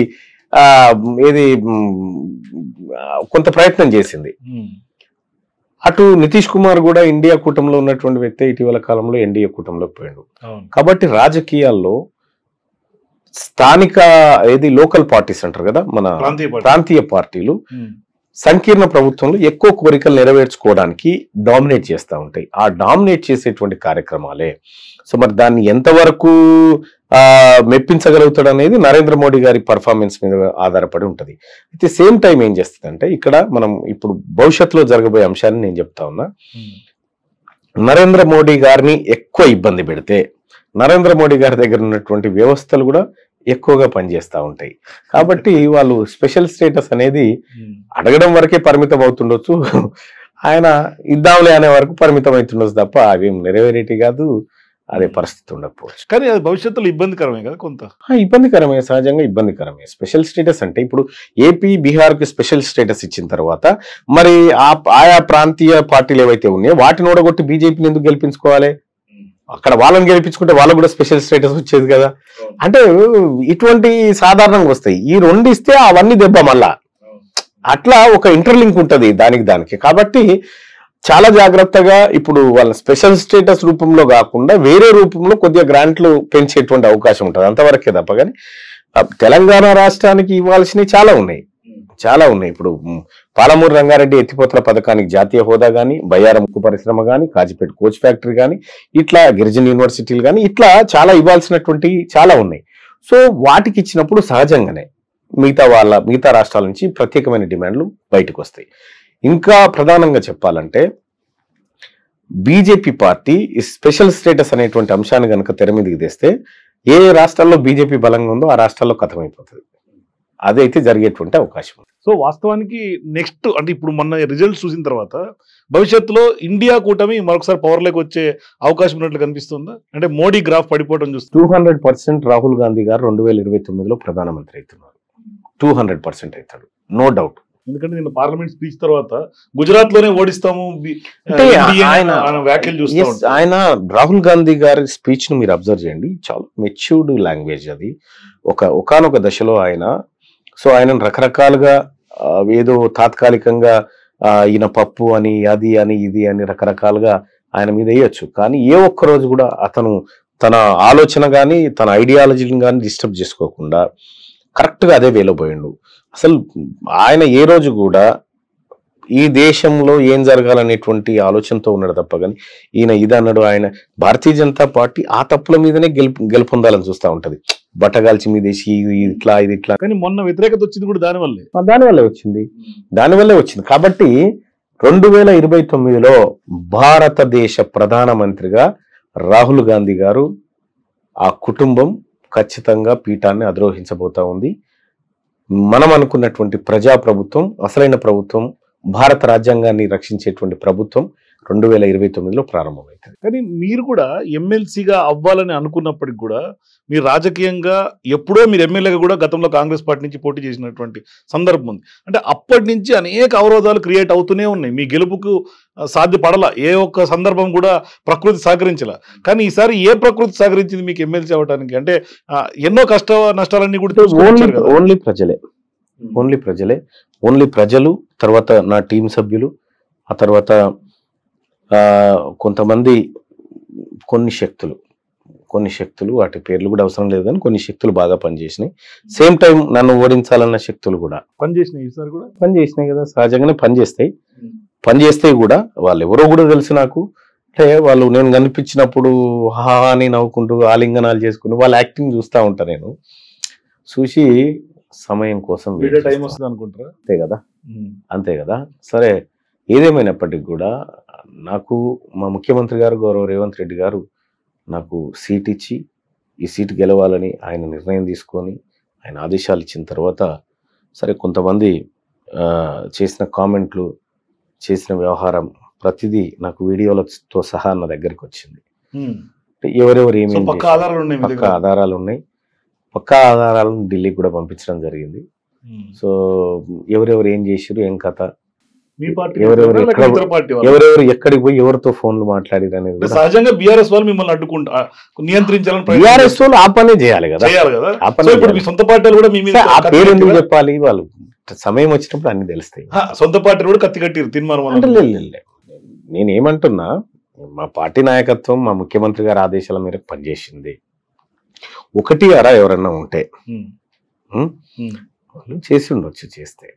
కొంత ప్రయత్నం చేసింది. అటు నితీష్ కుమార్ కూడా ఇండియా కూటమిలో ఉన్నటువంటి వ్యక్తి ఇటీవల కాలంలో ఎన్డీఏ కూటమిలోకి పోయాడు. కాబట్టి రాజకీయాల్లో స్థానిక లోకల్ పార్టీస్ అంటారు కదా, మన ప్రాంతీయ పార్టీలు సంకీర్ణ ప్రభుత్వంలో ఎక్కువ కోరికలు నెరవేర్చుకోవడానికి డామినేట్ చేస్తూ ఉంటాయి. ఆ డామినేట్ చేసేటువంటి కార్యక్రమాలే. సో మరి దాన్ని ఎంతవరకు మెప్పించగలుగుతాడు అనేది నరేంద్ర మోడీ గారి పర్ఫార్మెన్స్ మీద ఆధారపడి ఉంటుంది. అయితే సేమ్ టైం ఏం చేస్తుందంటే ఇక్కడ మనం ఇప్పుడు భవిష్యత్తులో జరగబోయే అంశాన్ని నేను చెప్తా ఉన్నా. నరేంద్ర మోడీ గారిని ఎక్కువ ఇబ్బంది పెడితే నరేంద్ర మోడీ గారి దగ్గర ఉన్నటువంటి వ్యవస్థలు కూడా ఎక్కువగా పనిచేస్తూ ఉంటాయి. కాబట్టి వాళ్ళు స్పెషల్ స్టేటస్ అనేది అడగడం వరకే పరిమితం అవుతుండొచ్చు, ఆయన ఇద్దాంలే అనే వరకు పరిమితం అవుతుండొచ్చు తప్ప అవేం నెరవేరేటి కాదు, అదే పరిస్థితి ఉండకపోవచ్చు. కానీ అది భవిష్యత్తులో ఇబ్బందికరమే కదా, కొంత ఇబ్బందికరమే, సహజంగా ఇబ్బందికరమే. స్పెషల్ స్టేటస్ అంటే ఇప్పుడు ఏపీ బీహార్కి స్పెషల్ స్టేటస్ ఇచ్చిన తర్వాత మరి ఆయా ప్రాంతీయ పార్టీలు ఏవైతే ఉన్నాయో వాటిని ఓడగొట్టి బీజేపీని ఎందుకు గెలిపించుకోవాలి? అక్కడ వాళ్ళని గెలిపించుకుంటే వాళ్ళకు కూడా స్పెషల్ స్టేటస్ వచ్చేది కదా. అంటే ఇటువంటి సాధారణంగా వస్తాయి. ఈ 2 ఇస్తే అవన్నీ దెబ్బ మళ్ళా, అట్లా ఒక ఇంటర్లింక్ ఉంటుంది దానికి. కాబట్టి చాలా జాగ్రత్తగా ఇప్పుడు వాళ్ళ స్పెషల్ స్టేటస్ రూపంలో కాకుండా వేరే రూపంలో కొద్దిగా గ్రాంట్లు పెంచేటువంటి అవకాశం ఉంటుంది, అంతవరకే తప్ప. కానీ తెలంగాణ రాష్ట్రానికి ఇవ్వాల్సినవి చాలా ఉన్నాయి. ఇప్పుడు పాలమూరు రంగారెడ్డి ఎత్తిపోతల పథకానికి జాతీయ హోదా కానీ, బయ్యారం ఉక్కు పరిశ్రమ కానీ, కాజిపేట కోచ్ ఫ్యాక్టరీ కానీ, ఇట్లా గిరిజన యూనివర్సిటీలు కానీ, ఇట్లా చాలా ఇవ్వాల్సినటువంటి చాలా ఉన్నాయి. సో వాటికి ఇచ్చినప్పుడు సహజంగానే మిగతా రాష్ట్రాల నుంచి ప్రత్యేకమైన డిమాండ్లు బయటకు వస్తాయి. ఇంకా ప్రధానంగా చెప్పాలంటే బీజేపీ పార్టీ ఈ స్పెషల్ స్టేటస్ అనేటువంటి అంశాన్ని కనుక తెర మీదకి తెస్తే ఏ రాష్ట్రాల్లో బీజేపీ బలంగా ఉందో ఆ రాష్ట్రాల్లో కథమైపోతుంది. అదైతే జరిగేటువంటి అవకాశం ఉంది. సో వాస్తవానికి నెక్స్ట్ అంటే ఇప్పుడు మొన్న రిజల్ట్స్ చూసిన తర్వాత భవిష్యత్తులో ఇండియా కూటమి మరొకసారి పవర్లోకి వచ్చే అవకాశం ఉన్నట్లు కనిపిస్తుందా? అంటే మోడీ గ్రాఫ్ పడిపోవడం చూస్తే 200% రాహుల్ గాంధీ గారు 2029లో ప్రధానమంత్రి అవుతున్నారు. 200% అవుతాడు, నో డౌట్. ఎందుకంటే నేను పార్లమెంట్ స్పీచ్ తర్వాత గుజరాత్ లోనే ఓడిస్తాము వ్యాఖ్యలు చూస్తాం. ఆయన రాహుల్ గాంధీ గారి స్పీచ్ ను మీరు అబ్జర్వ్ చేయండి, చాలా మెచ్యూర్డ్ లాంగ్వేజ్ అది. ఒకానొక దశలో ఆయనను రకరకాలుగా ఏదో తాత్కాలికంగా ఈయన పప్పు అని అది అని ఇది అని రకరకాలుగా ఆయన మీద వేయొచ్చు. కానీ ఏ ఒక్క రోజు కూడా అతను తన ఆలోచన కానీ తన ఐడియాలజీని కానీ డిస్టర్బ్ చేసుకోకుండా కరెక్ట్గా అదే వేలో పోయిండు. అసలు ఆయన ఏ రోజు కూడా ఈ దేశంలో ఏం జరగాలనేటువంటి ఆలోచనతో ఉన్నాడు తప్ప కానీ ఈయన ఇది అన్నాడు. ఆయన భారతీయ జనతా పార్టీ ఆ తప్పుల మీదనే గెలుపొందాలని చూస్తూ ఉంటది. బట్టగాల్చి మీదేసి ఇది ఇట్లా ఇది ఇట్లా. కానీ మొన్న వ్యతిరేకత వచ్చింది కూడా దానివల్లే దానివల్లే వచ్చింది. కాబట్టి 2029లో భారతదేశ ప్రధానమంత్రిగా రాహుల్ గాంధీ గారు ఆ కుటుంబం ఖచ్చితంగా పీఠాన్ని అధిరోహించబోతా ఉంది. మనం అనుకున్నటువంటి ప్రజాప్రభుత్వం, అసలైన ప్రభుత్వం, భారత రాజ్యాంగాన్ని రక్షించేటువంటి ప్రభుత్వం 2029లో ప్రారంభమవుతుంది. కానీ మీరు కూడా ఎమ్మెల్సీగా అవ్వాలని అనుకున్నప్పటికి కూడా మీరు రాజకీయంగా ఎప్పుడో మీరు ఎమ్మెల్యేగా కూడా గతంలో కాంగ్రెస్ పార్టీ నుంచి పోటీ చేసినటువంటి సందర్భం ఉంది. అంటే అప్పటి నుంచి అనేక అవరోధాలు క్రియేట్ అవుతూనే ఉన్నాయి. మీ గెలుపుకు సాధ్యపడాల, ఏ ఒక్క సందర్భం కూడా ప్రకృతి సహకరించాల. కానీ ఈసారి ఏ ప్రకృతి సహకరించింది మీకు ఎమ్మెల్సీ అవ్వడానికి? అంటే ఎన్నో నష్టాలన్నీ కూడా ఓన్లీ ప్రజలు, తర్వాత నా టీం సభ్యులు, ఆ తర్వాత కొంతమంది కొన్ని శక్తులు వాటి పేర్లు కూడా అవసరం లేదు కానీ కొన్ని శక్తులు బాగా పనిచేసినాయి. సేమ్ టైం నన్ను ఓడించాలన్న శక్తులు కూడా పనిచేసినాయి కదా. సహజంగానే పనిచేస్తాయి కూడా. వాళ్ళు ఎవరో కూడా తెలుసు నాకు. అంటే వాళ్ళు నేను కనిపించినప్పుడు హా అని నవ్వుకుంటూ ఆలింగనాలు చేసుకుని వాళ్ళ యాక్టింగ్ చూస్తూ ఉంటా. నేను చూసి సమయం కోసం టైం వస్తుంది అనుకుంటారా? అంతే కదా. సరే, ఏదేమైనప్పటికీ కూడా నాకు మా ముఖ్యమంత్రి గారు గౌరవ రేవంత్ రెడ్డి గారు నాకు సీట్ ఇచ్చి ఈ సీట్ గెలవాలని ఆయన నిర్ణయం తీసుకొని ఆయన ఆదేశాలు ఇచ్చిన తర్వాత సరే కొంతమంది చేసిన కామెంట్లు, చేసిన వ్యవహారం ప్రతిదీ నాకు వీడియోలతో సహా నా దగ్గరికి వచ్చింది. ఎవరెవరు ఏమేమి పక్కా ఆధారాలు ఉన్నాయి. పక్కా ఆధారాలను ఢిల్లీకి కూడా పంపించడం జరిగింది. సో ఎవరెవరు ఏం చేశారు, ఏం కథ, ఎవరెవరు ఎక్కడికి పోయి ఎవరితో ఫోన్లు మాట్లాడారు అనేది సహజంగా బీఆర్ఎస్ వాళ్ళు మిమ్మల్ని అడ్డుకుంటా నియంత్రించాలని బీఆర్ఎస్ వాళ్ళు ఆ పనే చేయాలి కదా. సొంత పార్టీలు కూడా మీ మీద ఆ పేరు ఎందుకు చెప్పాలి? వాళ్ళు సమయం వచ్చినప్పుడు అన్ని తెలుస్తాయి. సొంత పార్టీలు కూడా కత్తి కట్టిరు తీర్మానం. నేనేమంటున్నా, మా పార్టీ నాయకత్వం మా ముఖ్యమంత్రి గారి ఆదేశాల మేరకు పనిచేసింది. ఒకటి అరా ఎవరన్నా ఉంటే వాళ్ళు చేసి ఉండొచ్చు, చేస్తే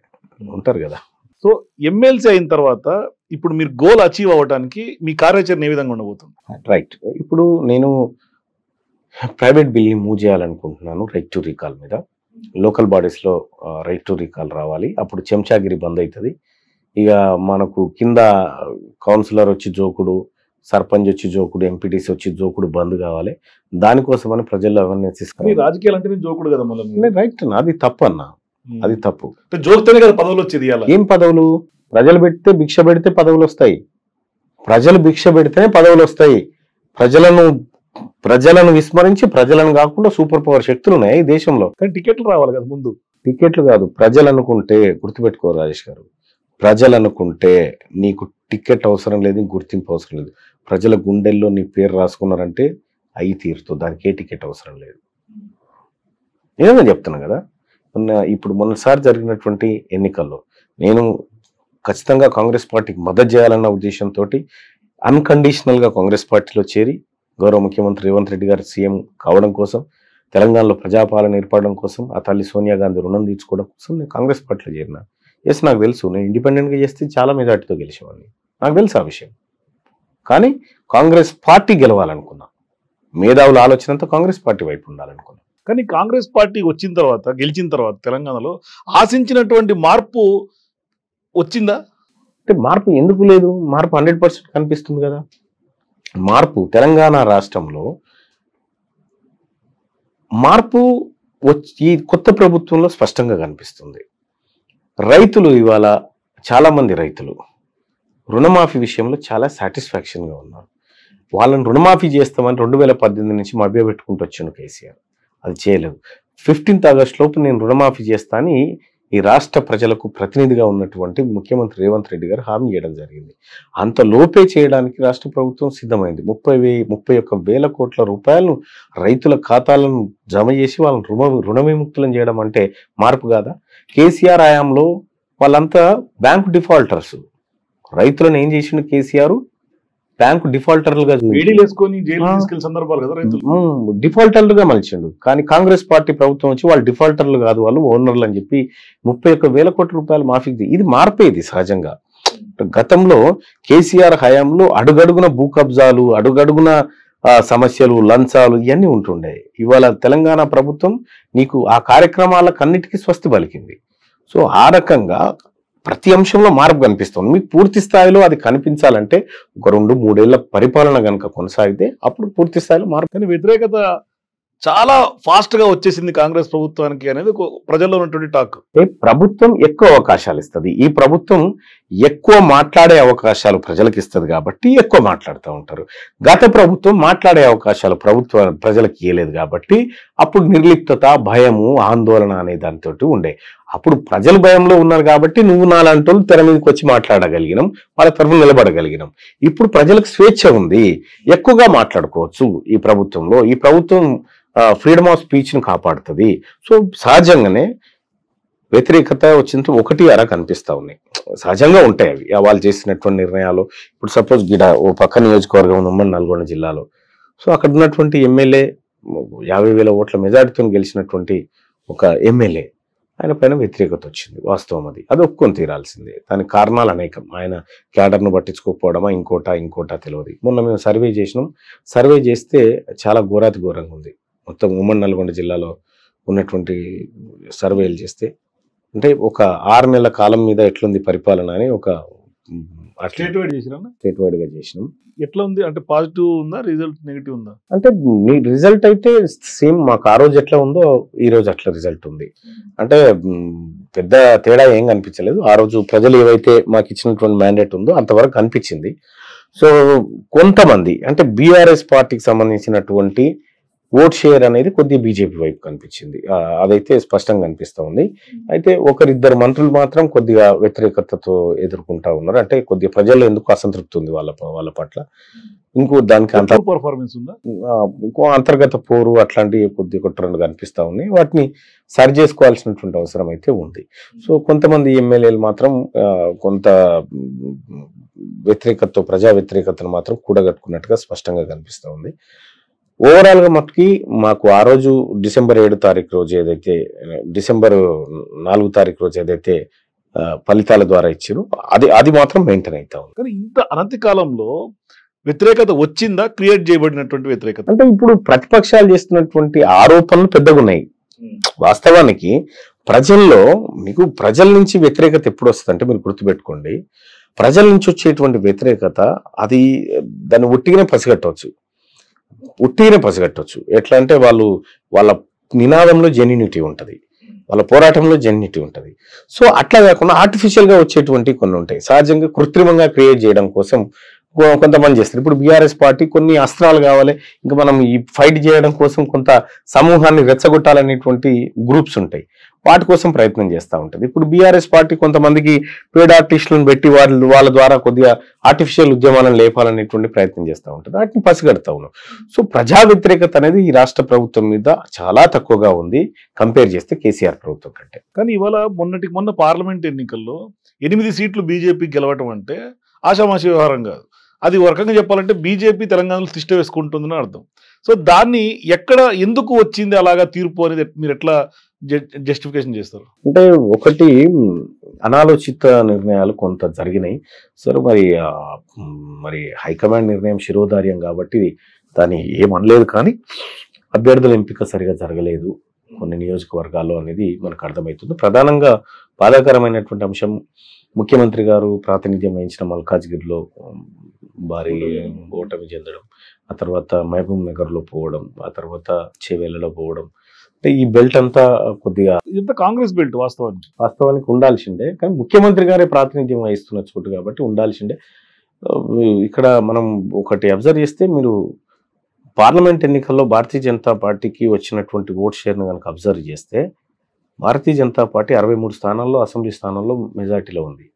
ఉంటారు కదా. సో ఎమ్మెల్సీ అయిన తర్వాత ఇప్పుడు మీరు గోల్ అచీవ్ అవ్వడానికి మీ కార్యాచరణ ఏ విధంగా ఉండబోతుంది? రైట్, ఇప్పుడు నేను ప్రైవేట్ బిల్ని మూవ్ చేయాలనుకుంటున్నాను. రైట్ టు రీకాల్ మీద లోకల్ బాడీస్లో రైట్ టు రీకాల్ రావాలి. అప్పుడు చెంచాగిరి బంద్ అవుతుంది. ఇక మనకు కింద కౌన్సిలర్ వచ్చి జోకుడు, సర్పంచ్ వచ్చి జోకుడు, ఎంపీటీసీ వచ్చి జోకుడు బంద్ కావాలి. దానికోసమని ప్రజల్లో అవేర్నెస్ తీసుకుని రాజకీయాలు అంటే జోకుడు కదా మళ్ళీ. రైట్, అది తప్పు అన్న, అది తప్పు. జోక్తేనే కదా పదవులు వచ్చేది. ఏం పదవులు? ప్రజలు పెడితే భిక్ష పెడితే పదవులు వస్తాయి. ప్రజలు భిక్ష పెడితేనే పదవులు వస్తాయి. ప్రజలను విస్మరించి ప్రజలను కాకుండా సూపర్ పవర్ శక్తులు ఉన్నాయి ఈ దేశంలో. కానీ టికెట్లు రావాలి కదా ముందు. టికెట్లు కాదు, ప్రజలు అనుకుంటే, గుర్తుపెట్టుకో రాజేష్ గారు, ప్రజలు అనుకుంటే నీకు టికెట్ అవసరం లేదు, గుర్తింపు అవసరం లేదు. ప్రజల గుండెల్లో నీ పేరు రాసుకున్నారంటే అయి తీరుతో, దానికి ఏ టికెట్ అవసరం లేదు. నేనే చెప్తున్నా కదా. ఇప్పుడు మొన్నసారి జరిగినటువంటి ఎన్నికల్లో నేను ఖచ్చితంగా కాంగ్రెస్ పార్టీకి మద్దతు చేయాలన్న ఉద్దేశంతో అన్కండిషనల్గా కాంగ్రెస్ పార్టీలో చేరి గౌరవ ముఖ్యమంత్రి రేవంత్ రెడ్డి గారు సీఎం కావడం కోసం, తెలంగాణలో ప్రజాపాలన ఏర్పడడం కోసం, ఆ తల్లి సోనియా గాంధీ రుణం తీర్చుకోవడం కోసం నేను కాంగ్రెస్ పార్టీలో చేరిన. ఎస్, నాకు తెలుసు నేను ఇండిపెండెంట్గా చేస్తే చాలా మెజార్టీతో గెలిచేవాడిని, నాకు తెలుసు ఆ విషయం. కానీ కాంగ్రెస్ పార్టీ గెలవాలనుకున్నా, మేధావుల ఆలోచనంతో కాంగ్రెస్ పార్టీ వైపు ఉండాలనుకున్నా. కానీ కాంగ్రెస్ పార్టీ వచ్చిన తర్వాత, గెలిచిన తర్వాత తెలంగాణలో ఆశించినటువంటి మార్పు వచ్చిందా? అంటే మార్పు ఎందుకు లేదు? మార్పు 100% కనిపిస్తుంది కదా. మార్పు తెలంగాణ రాష్ట్రంలో మార్పు ఈ కొత్త ప్రభుత్వంలో స్పష్టంగా కనిపిస్తుంది. రైతులు ఇవాళ చాలామంది రైతులు రుణమాఫీ విషయంలో చాలా సాటిస్ఫాక్షన్గా ఉన్నారు. వాళ్ళని రుణమాఫీ చేస్తామని 2018 నుంచి మభ్యపెట్టుకుంటూ వచ్చిండు కేసీఆర్. అది చేయలేదు. 15th ఆగస్టు లోపు నేను రుణమాఫీ చేస్తా అని ఈ రాష్ట్ర ప్రజలకు ప్రతినిధిగా ఉన్నటువంటి ముఖ్యమంత్రి రేవంత్ రెడ్డి గారు హామీ చేయడం జరిగింది. అంత లోపే చేయడానికి రాష్ట్ర ప్రభుత్వం సిద్ధమైంది. 31,000 కోట్ల రూపాయలను రైతుల ఖాతాలను జమ చేసి వాళ్ళని రుణ విముక్తులను చేయడం అంటే మార్పు కాదా? కేసీఆర్ హయాంలో వాళ్ళంతా బ్యాంకు డిఫాల్టర్స్. రైతులను ఏం చేసిండు కేసీఆర్? బ్యాంకు డిఫాల్టర్లుగా డిఫాల్టర్లుగా మలిచిండు. కానీ కాంగ్రెస్ పార్టీ ప్రభుత్వం వచ్చి వాళ్ళు డిఫాల్టర్లు కాదు, వాళ్ళు ఓనర్లు అని చెప్పి 31,000 కోట్ల రూపాయలు మాఫీ. ఇది మార్పే, ఇది సహజంగా. గతంలో కేసీఆర్ హయాంలో అడుగడుగున భూ కబ్జాలు, అడుగడుగున సమస్యలు, లంచాలు ఇవన్నీ ఉంటుండే. ఇవాళ తెలంగాణ ప్రభుత్వం నీకు ఆ కార్యక్రమాలకన్నిటికీ స్వస్తి పలికింది. సో ఆ రకంగా ప్రతి అంశంలో మార్పు కనిపిస్తుంది. మీకు పూర్తి స్థాయిలో అది కనిపించాలంటే ఒక 2-3 ఏళ్ల పరిపాలన కనుక కొనసాగితే అప్పుడు పూర్తి స్థాయిలో మార్పు. కానీ వ్యతిరేకత చాలా ఫాస్ట్ గా వచ్చేసింది కాంగ్రెస్ ప్రభుత్వానికి అనేది ప్రజల్లో ఉన్నటువంటి టాక్. ప్రభుత్వం ఎక్కువ అవకాశాలు ఇస్తుంది. ఈ ప్రభుత్వం ఎక్కువ మాట్లాడే అవకాశాలు ప్రజలకు ఇస్తుంది కాబట్టి ఎక్కువ మాట్లాడుతూ ఉంటారు. గత ప్రభుత్వం మాట్లాడే అవకాశాలు ప్రజలకు ఇవ్వలేదు కాబట్టి అప్పుడు నిర్లిప్తత, భయము, ఆందోళన అనే దానితోటి ఉండే. అప్పుడు ప్రజలు భయంలో ఉన్నారు కాబట్టి నువ్వు నాలంటూ తెర మీదకి వచ్చి మాట్లాడగలిగినాం, వాళ్ళ తరఫున నిలబడగలిగినాం. ఇప్పుడు ప్రజలకు స్వేచ్ఛ ఉంది, ఎక్కువగా మాట్లాడుకోవచ్చు. ఈ ప్రభుత్వం ఫ్రీడమ్ ఆఫ్ స్పీచ్ ను కాపాడుతుంది. సో సహజంగానే వ్యతిరేకత వచ్చింది ఒకటి అర కనిపిస్తా ఉన్నాయి. సహజంగా ఉంటాయి అవి, వాళ్ళు చేసినటువంటి నిర్ణయాలు. ఇప్పుడు సపోజ్ గిడ ఓ పక్క నియోజకవర్గం ఉమ్మడి నల్గొండ జిల్లాలో, సో అక్కడ ఉన్నటువంటి ఎమ్మెల్యే 50,000 ఓట్ల మెజారిటీతో గెలిచినటువంటి ఒక ఎమ్మెల్యే, ఆయన పైన వ్యతిరేకత వచ్చింది. వాస్తవం అది ఒప్పుకొని తీరాల్సిందే. దానికి కారణాలు అనేకం. ఆయన క్యాడర్ను పట్టించుకోకపోవడమా, ఇంకోటా తెలియదు. మొన్న మేము సర్వే చేసినాం. సర్వే చేస్తే చాలా ఘోరాతి ఘోరంగా ఉంది. మొత్తం ఉమ్మడి నల్గొండ జిల్లాలో ఉన్నటువంటి సర్వేలు చేస్తే అంటే ఒక 6 నెలల కాలం మీద ఎట్లుంది పరిపాలన అని ఒక స్టేట్ వైడ్ గా చేసినాం. ఎట్లా ఉంది అంటే పాజిటివ్ ఉందా, రిజల్ట్ నెగిటివ్ ఉందా? అంటే మీ రిజల్ట్ అయితే సేమ్ మాకు ఆ రోజు ఎట్లా ఉందో ఈ రోజు అట్లా రిజల్ట్ ఉంది. అంటే పెద్ద తేడా ఏం కనిపించలేదు. ఆ రోజు ప్రజలు ఏవైతే మాకు ఇచ్చినటువంటి మ్యాండేట్ ఉందో అంతవరకు కనిపించింది. సో కొంతమంది అంటే బీఆర్ఎస్ పార్టీకి సంబంధించినటువంటి ఓట్ షేర్ అనేది కొద్దిగా బీజేపీ వైపు కనిపించింది. అదైతే స్పష్టంగా కనిపిస్తూ ఉంది. అయితే 1-2 మంత్రులు మాత్రం కొద్దిగా వ్యతిరేకతతో ఎదుర్కొంటా ఉన్నారు. అంటే కొద్దిగా ప్రజల్లో ఎందుకు అసంతృప్తి ఉంది వాళ్ళ పట్ల. ఇంకో దానికి పర్ఫార్మెన్స్ ఉందా, ఇంకో అంతర్గత పోరు అట్లాంటివి కొద్దిగా 1-2 కనిపిస్తా ఉన్నాయి. వాటిని సరి చేసుకోవాల్సినటువంటి అవసరం అయితే ఉంది. సో కొంతమంది ఎమ్మెల్యేలు మాత్రం కొంత ప్రజా వ్యతిరేకతను మాత్రం కూడగట్టుకున్నట్టుగా స్పష్టంగా కనిపిస్తూ ఉంది. ఓవరాల్ గా మాకు ఆ రోజు డిసెంబర్ 7 తారీఖు రోజు ఏదైతే, డిసెంబర్ 4 తారీఖు రోజు ఏదైతే ఫలితాల ద్వారా ఇచ్చారు అది మాత్రం మెయింటైన్ అవుతా ఉంది. కానీ ఇంత అనతి కాలంలో వ్యతిరేకత వచ్చిందా, క్రియేట్ చేయబడినటువంటి వ్యతిరేకత? అంటే ఇప్పుడు ప్రతిపక్షాలు చేస్తున్నటువంటి ఆరోపణలు పెద్దగా ఉన్నాయి. వాస్తవానికి ప్రజల నుంచి వ్యతిరేకత ఎప్పుడు వస్తుంది అంటే మీరు గుర్తుపెట్టుకోండి, ప్రజల నుంచి వచ్చేటువంటి వ్యతిరేకత దాన్ని ఒట్టిగానే పసిగట్టవచ్చు. ఎట్లా అంటే వాళ్ళ నినాదంలో జెన్యూనిటీ ఉంటుంది, వాళ్ళ పోరాటంలో జెన్యూనిటీ ఉంటుంది. సో అట్లా కాకుండా ఆర్టిఫిషియల్ గా వచ్చేటువంటి కొన్ని ఉంటాయి. సహజంగా కృత్రిమంగా క్రియేట్ చేయడం కోసం కొంతమంది చేస్తారు. ఇప్పుడు బీఆర్ఎస్ పార్టీ కొన్ని అస్త్రాలు కావాలి, ఇంకా మనం ఈ ఫైట్ చేయడం కోసం కొంత సమూహాన్ని రెచ్చగొట్టాలనేటువంటి గ్రూప్స్ ఉంటాయి, వాటి కోసం ప్రయత్నం చేస్తూ ఉంటుంది. ఇప్పుడు బీఆర్ఎస్ పార్టీ కొంతమందికి పేడ్ ఆర్టిస్టులను పెట్టి వాళ్ళ ద్వారా కొద్దిగా ఆర్టిఫిషియల్ ఉద్యమాలను లేపాలనేటువంటి ప్రయత్నం చేస్తూ ఉంటుంది. వాటిని పసిగడతా ఉన్నాం. సో ప్రజా వ్యతిరేకత అనేది ఈ రాష్ట్ర ప్రభుత్వం మీద చాలా తక్కువగా ఉంది కంపేర్ చేస్తే కేసీఆర్ ప్రభుత్వం కంటే. కానీ ఇవాళ మొన్న పార్లమెంట్ ఎన్నికల్లో 8 సీట్లు బీజేపీ గెలవటం అంటే ఆషామాషి వ్యవహారం కాదు. అది ఒక రకంగా చెప్పాలంటే బీజేపీ తెలంగాణలో తిష్ట వేసుకుంటుందని అర్థం. సో దాన్ని ఎందుకు వచ్చింది అలాగా తీర్పు అనేది మీరు ఎట్లా జస్టిఫికేషన్ చేస్తారు? అంటే ఒకటి అనాలోచిత నిర్ణయాలు కొంత జరిగినాయి. సరే మరి హైకమాండ్ నిర్ణయం శిరోధార్యం కాబట్టి దాన్ని ఏమనలేదు. కానీ అభ్యర్థుల ఎంపిక సరిగా జరగలేదు కొన్ని నియోజకవర్గాల్లో అనేది మనకు అర్థమవుతుంది. ప్రధానంగా బాధాకరమైనటువంటి అంశం ముఖ్యమంత్రి గారు ప్రాతినిధ్యం వహించిన మల్కాజ్గిరిలో భారీ ఓటమి చెందడం, ఆ తర్వాత మహబూబ్ నగర్ లో పోవడం, ఆ తర్వాత చేవేళ్లలో పోవడం. అంటే ఈ బెల్ట్ అంతా కొద్దిగా కాంగ్రెస్ బెల్ట్ వాస్తవానికి ఉండాల్సిందే, కానీ ముఖ్యమంత్రి గారే ప్రాతినిధ్యం వహిస్తున్న చోటు కాబట్టి ఉండాల్సిందే. ఇక్కడ మనం ఒకటి అబ్జర్వ్ చేస్తే మీరు పార్లమెంట్ ఎన్నికల్లో భారతీయ జనతా పార్టీకి వచ్చినటువంటి ఓట్ షేర్ను కనుక అబ్జర్వ్ చేస్తే భారతీయ జనతా పార్టీ 63 స్థానాల్లో అసెంబ్లీ స్థానాల్లో మెజారిటీలో ఉంది.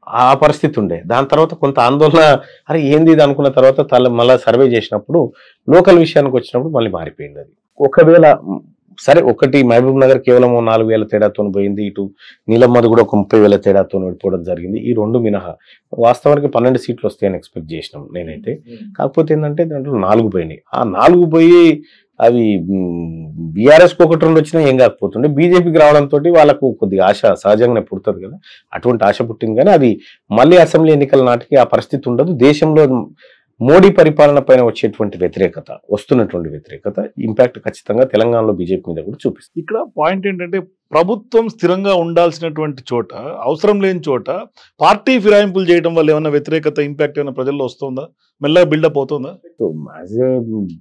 ఆ పరిస్థితి ఉండే. దాని తర్వాత కొంత ఆందోళన, అరే ఏంది ఇది అనుకున్న తర్వాత మళ్ళీ సర్వే చేసినప్పుడు లోకల్ విషయానికి వచ్చినప్పుడు మళ్ళీ మారిపోయింది. అది ఒకవేళ సరే ఒకటి మహబూబ్ నగర్ కేవలం 4,000 తేడాతో పోయింది, ఇటు నీలమ్మది కూడా ఒక 30,000 తేడాతో వెళ్ళిపోవడం జరిగింది. ఈ 2 మినహా వాస్తవానికి 12 సీట్లు వస్తాయని ఎక్స్పెక్ట్ చేసినాం నేనైతే. కాకపోతే ఏంటంటే దాంట్లో 4 పోయినాయి. ఆ 4 పోయి అవి బీఆర్ఎస్కి 1-2 వచ్చినా ఏం కాకపోతుండే, బీజేపీకి రావడంతో వాళ్ళకు కొద్దిగా ఆశ సహజంగానే పుడుతుంది కదా, అటువంటి ఆశ పుట్టింది. కానీ అది మళ్ళీ అసెంబ్లీ ఎన్నికల నాటికి ఆ పరిస్థితి ఉండదు. దేశంలో మోడీ పరిపాలన పైన వచ్చేటువంటి వ్యతిరేకత, వస్తున్నటువంటి వ్యతిరేకత ఇంపాక్ట్ ఖచ్చితంగా తెలంగాణలో బీజేపీ మీద కూడా చూపిస్తుంది. ఇక్కడ పాయింట్ ఏంటంటే ప్రభుత్వం స్థిరంగా ఉండాల్సినటువంటి చోట, అవసరం లేని చోట పార్టీ ఫిరాయింపులు చేయడం వల్ల ఏమైనా వ్యతిరేకత ఇంపాక్ట్ ఏమైనా ప్రజల్లో వస్తుందా, మెల్లగా బిల్డప్ అవుతుందా? యాజ్ ఏ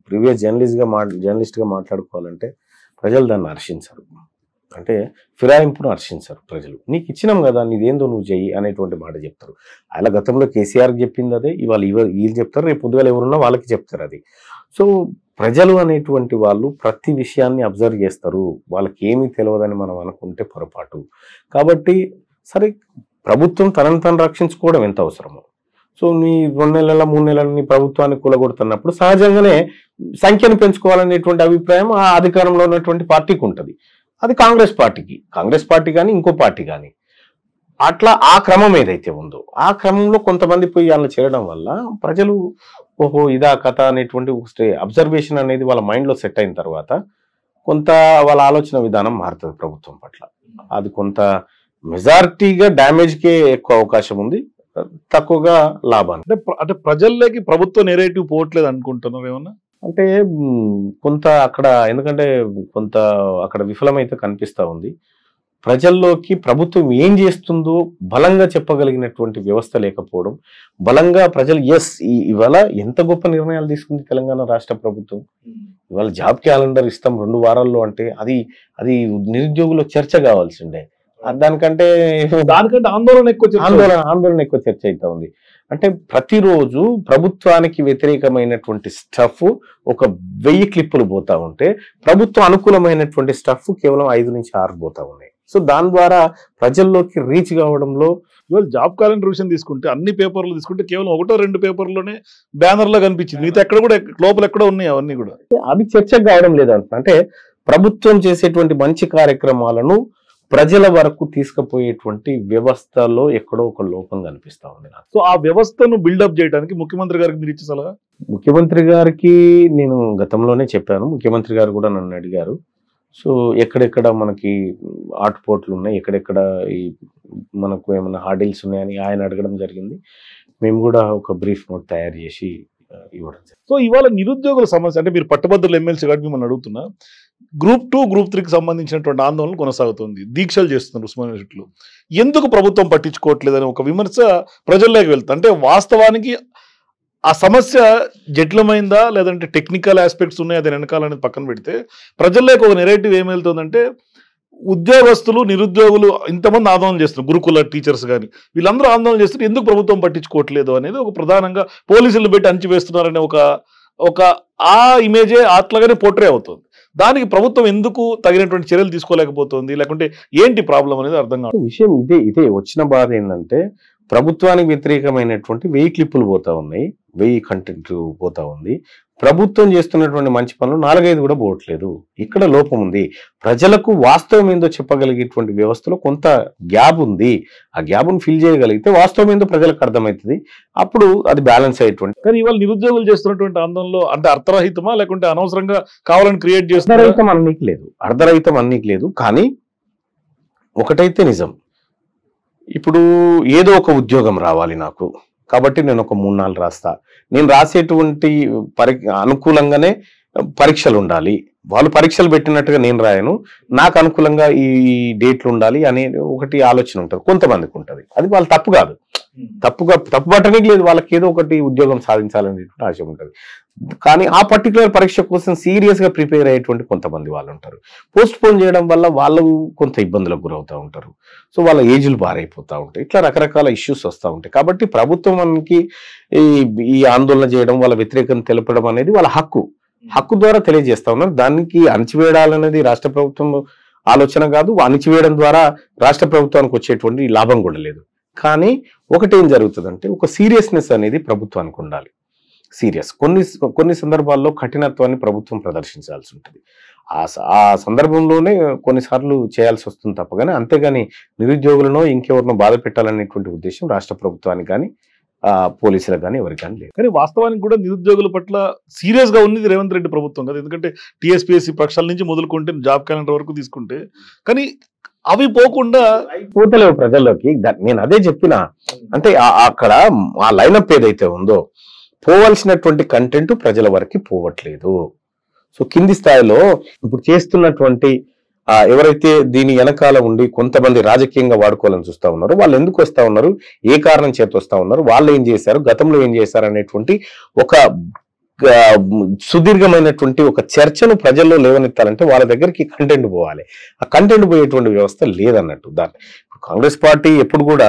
ప్రీవియస్ జర్నలిస్ట్గా మాట్లాడుకోవాలంటే ప్రజలు దాన్ని హర్షించరు. అంటే ఫిరాయింపును హర్షించరు ప్రజలు. నీకు ఇచ్చినాం కదా, నీదేందో నువ్వు చెయ్యి అనేటువంటి మాట చెప్తారు. అలా గతంలో కేసీఆర్కి చెప్పింది అదే, ఇవాళ వీళ్ళు చెప్తారు, రేపు పొద్దుగాల ఎవరున్నా వాళ్ళకి చెప్తారు అది. సో ప్రజలు అనేటువంటి వాళ్ళు ప్రతి విషయాన్ని అబ్జర్వ్ చేస్తారు. వాళ్ళకి ఏమీ తెలియదని మనం అనుకుంటే పొరపాటు. కాబట్టి సరే, ప్రభుత్వం తనను తను రక్షించుకోవడం ఎంత అవసరమో, సో నీ 2 నెలల 3 నెలల నీ ప్రభుత్వాన్ని కూలగొడుతున్నప్పుడు సహజంగానే సంఖ్యను పెంచుకోవాలనేటువంటి అభిప్రాయం ఆ అధికారంలో ఉన్నటువంటి పార్టీకి ఉంటుంది. అది కాంగ్రెస్ పార్టీ కానీ ఇంకో పార్టీ కానీ, అట్లా ఆ క్రమం ఏదైతే ఉందో ఆ క్రమంలో కొంతమంది పోయి అలా చేయడం వల్ల ప్రజలు ఓహో ఇదా కథ అనేటువంటి అబ్జర్వేషన్ అనేది వాళ్ళ మైండ్లో సెట్ అయిన తర్వాత కొంత వాళ్ళ ఆలోచన విధానం మారుతుంది ప్రభుత్వం పట్ల. అది కొంత మెజారిటీగా డ్యామేజ్కే ఎక్కువ అవకాశం ఉంది, తక్కువగా లాభాన్ని. అంటే ప్రజల్లోకి ప్రభుత్వ నెరేటివ్ పోవట్లేదు అనుకుంటున్నారు ఏమన్నా? అంటే కొంత అక్కడ, ఎందుకంటే కొంత అక్కడ విఫలమైతే కనిపిస్తూ ఉంది. ప్రజల్లోకి ప్రభుత్వం ఏం చేస్తుందో బలంగా చెప్పగలిగినటువంటి వ్యవస్థ లేకపోవడం, బలంగా ప్రజలు ఇవాళ ఎంత గొప్ప నిర్ణయాలు తీసుకుంది తెలంగాణ రాష్ట్ర ప్రభుత్వం. ఇవాళ జాబ్ క్యాలెండర్ ఇస్తాం 2 వారాల్లో అంటే అది నిరుద్యోగుల చర్చ కావాల్సిండే. దానికంటే ఆందోళన ఎక్కువ చర్చ అవుతా ఉంది. అంటే ప్రతిరోజు ప్రభుత్వానికి వ్యతిరేకమైనటువంటి స్టఫ్ 1000 క్లిప్పులు పోతా ఉంటే ప్రభుత్వం అనుకూలమైనటువంటి స్టఫ్ కేవలం 5 నుంచి 6 పోతా ఉన్నాయి. సో దాని ద్వారా ప్రజల్లోకి రీచ్ కావడంలో, ఇవాళ జాబ్ క్యాలెండర్ విషయం తీసుకుంటే అన్ని పేపర్లు తీసుకుంటే కేవలం 1-2 పేపర్లోనే బ్యానర్లో కనిపించింది, మిగతా ఎక్కడ కూడా లోపల ఎక్కడ ఉన్నాయి అవన్నీ కూడా అవి చర్చకు కావడం లేదంటున్నా. అంటే ప్రభుత్వం చేసేటువంటి మంచి కార్యక్రమాలను ప్రజల వరకు తీసుకుపోయేటువంటి వ్యవస్థలో ఎక్కడో ఒక లోపం కనిపిస్తా ఉంది నాకు. సో ఆ వ్యవస్థను బిల్డప్ చేయడానికి ముఖ్యమంత్రి గారికి మీరు ఇచ్చే సలహా? ముఖ్యమంత్రి గారికి నేను గతంలోనే చెప్పాను, ముఖ్యమంత్రి గారు కూడా నన్ను అడిగారు. సో ఎక్కడెక్కడ మనకి ఆటుపోట్లు ఉన్నాయి, ఎక్కడెక్కడ ఈ మనకు ఏమైనా హార్డిల్స్ ఉన్నాయని ఆయన అడగడం జరిగింది. మేము కూడా ఒక బ్రీఫ్ నోట్ తయారు చేసి ఇవ్వడం. సో ఇవాళ నిరుద్యోగుల సమస్య అంటే మీరు పట్టభద్రుల ఎమ్మెల్సీ కాబట్టి మిమ్మల్ని అడుగుతున్నా, గ్రూప్ 2, గ్రూప్ 3కి సంబంధించినటువంటి ఆందోళన కొనసాగుతుంది, దీక్షలు చేస్తున్నారు ఉస్మానియా యూనివర్సిటీలో. ఎందుకు ప్రభుత్వం పట్టించుకోవట్లేదని ఒక విమర్శ ప్రజల్లోకి వెళ్తుంది. అంటే వాస్తవానికి ఆ సమస్య జటిలమైందా లేదంటే టెక్నికల్ ఆస్పెక్ట్స్ ఉన్నాయి అది వెనకాలనేది పక్కన పెడితే, ప్రజల్లోకి ఒక నెరేటివ్ ఏం వెళ్తుందంటే ఉద్యోగస్తులు నిరుద్యోగులు ఇంతమంది ఆందోళన చేస్తున్నారు, గురుకుల టీచర్స్ కానీ వీళ్ళందరూ ఆందోళన చేస్తున్నారు, ఎందుకు ప్రభుత్వం పట్టించుకోవట్లేదు అనేది ఒక ప్రధానంగా పోలీసులు పెట్టి అంచివేస్తున్నారనే ఒక ఆ ఇమేజే అట్లాగానే పోర్ట్రే అవుతుంది. దానికి ప్రభుత్వం ఎందుకు తగినటువంటి చర్యలు తీసుకోలేకపోతుంది, లేకుంటే ఏంటి ప్రాబ్లం అనేది అర్థం కాదు. విషయం ఇదే వచ్చిన బాధ ఏంటంటే ప్రభుత్వానికి వ్యతిరేకమైనటువంటి 1000 క్లిప్పులు పోతా ఉన్నాయి, 1000 కంటెంట్ పోతా ఉంది. ప్రభుత్వం చేస్తున్నటువంటి మంచి పనులు 4-5 కూడా పోవట్లేదు. ఇక్కడ లోపం ఉంది. ప్రజలకు వాస్తవం ఏందో చెప్పగలిగేటువంటి వ్యవస్థలో కొంత గ్యాప్ ఉంది. ఆ గ్యాప్ను ఫిల్ చేయగలిగితే వాస్తవం ఏందో ప్రజలకు అర్థమవుతుంది, అప్పుడు అది బ్యాలెన్స్ అయ్యేటువంటి. కానీ ఇవాళ నిరుద్యోగులు చేస్తున్నటువంటి ఆందోళనలో అంటే అర్థరహితమా లేకుంటే అనవసరంగా కావాలని క్రియేట్ చేస్తున్నారు? అర్ధరహితం అన్నికి లేదు. కానీ ఒకటైతే నిజం, ఇప్పుడు ఏదో ఒక ఉద్యోగం రావాలి నాకు, కాబట్టి నేను ఒక 3-4 రాస్తా. నేను రాసేటువంటి అనుకూలంగానే పరీక్షలు ఉండాలి, వాళ్ళు పరీక్షలు పెట్టినట్టుగా నేను రాయను, నాకు అనుకూలంగా ఈ డేట్లు ఉండాలి అనే ఒకటి ఆలోచన ఉంటుంది కొంతమందికి ఉంటుంది. అది వాళ్ళ తప్పు కాదు, తప్పు పట్టడానికి లేదు, వాళ్ళకి ఏదో ఒకటి ఉద్యోగం సాధించాలనేటువంటి ఆశ ఉంటుంది. కానీ ఆ పర్టికులర్ పరీక్ష కోసం సీరియస్గా ప్రిపేర్ అయ్యేటువంటి కొంతమంది వాళ్ళు ఉంటారు. పోస్ట్ పోన్ చేయడం వల్ల వాళ్ళు కొంత ఇబ్బందులకు గురవుతూ ఉంటారు. సో వాళ్ళ ఏజ్లు బారైపోతూ ఉంటాయి. ఇట్లా రకరకాల ఇష్యూస్ వస్తూ ఉంటాయి. కాబట్టి ప్రభుత్వానికి ఈ ఆందోళన చేయడం, వాళ్ళ వ్యతిరేకత తెలపడం అనేది వాళ్ళ హక్కు ద్వారా తెలియజేస్తా ఉన్నారు. దానికి అణచివేయాలనేది రాష్ట్ర ప్రభుత్వం ఆలోచన కాదు. అణచివేయడం ద్వారా రాష్ట్ర ప్రభుత్వానికి వచ్చేటువంటి లాభం కూడా లేదు. కానీ ఒకటేం జరుగుతుందంటే ఒక సీరియస్నెస్ అనేది ప్రభుత్వానికి ఉండాలి. సీరియస్ కొన్ని సందర్భాల్లో కఠినత్వాన్ని ప్రభుత్వం ప్రదర్శించాల్సి ఉంటుంది. ఆ సందర్భంలోనే కొన్నిసార్లు చేయాల్సి వస్తుంది తప్ప, కానీ అంతేగాని నిరుద్యోగులను ఇంకెవరినో బాధ పెట్టాలనేటువంటి ఉద్దేశం రాష్ట్ర ప్రభుత్వానికి కానీ పోలీసులకు కానీ ఎవరికి కానీ లేదు. కానీ వాస్తవానికి కూడా నిరుద్యోగుల పట్ల సీరియస్ గా ఉన్నది రేవంత్ రెడ్డి ప్రభుత్వం కదా. ఎందుకంటే టీఎస్పీఎస్సీ పక్షాల నుంచి మొదలుకుంటే జాబ్ క్యాలెండర్ వరకు తీసుకుంటే, కానీ అవి పోకుండా పోతలేవు ప్రజల్లోకి. నేను అదే చెప్పిన, అంటే అక్కడ ఆ లైనప్ ఏదైతే ఉందో పోవాల్సినటువంటి కంటెంట్ ప్రజల వరకు పోవట్లేదు. సో కింది స్థాయిలో ఇప్పుడు చేస్తున్నటువంటి ఎవరైతే దీని వెనకాల ఉండి కొంతమంది రాజకీయంగా వాడుకోవాలని చూస్తా ఉన్నారు, వాళ్ళు ఎందుకు వస్తా ఉన్నారు, ఏ కారణం చేత వస్తా ఉన్నారు, వాళ్ళు ఏం చేశారు, గతంలో ఏం చేశారు అనేటువంటి ఒక సుదీర్ఘమైనటువంటి ఒక చర్చను ప్రజల్లో లేవనెత్తాలంటే వాళ్ళ దగ్గరికి కంటెంట్ పోవాలి. ఆ కంటెంట్ పోయేటువంటి వ్యవస్థ లేదన్నట్టు. దాన్ని కాంగ్రెస్ పార్టీ ఎప్పుడు కూడా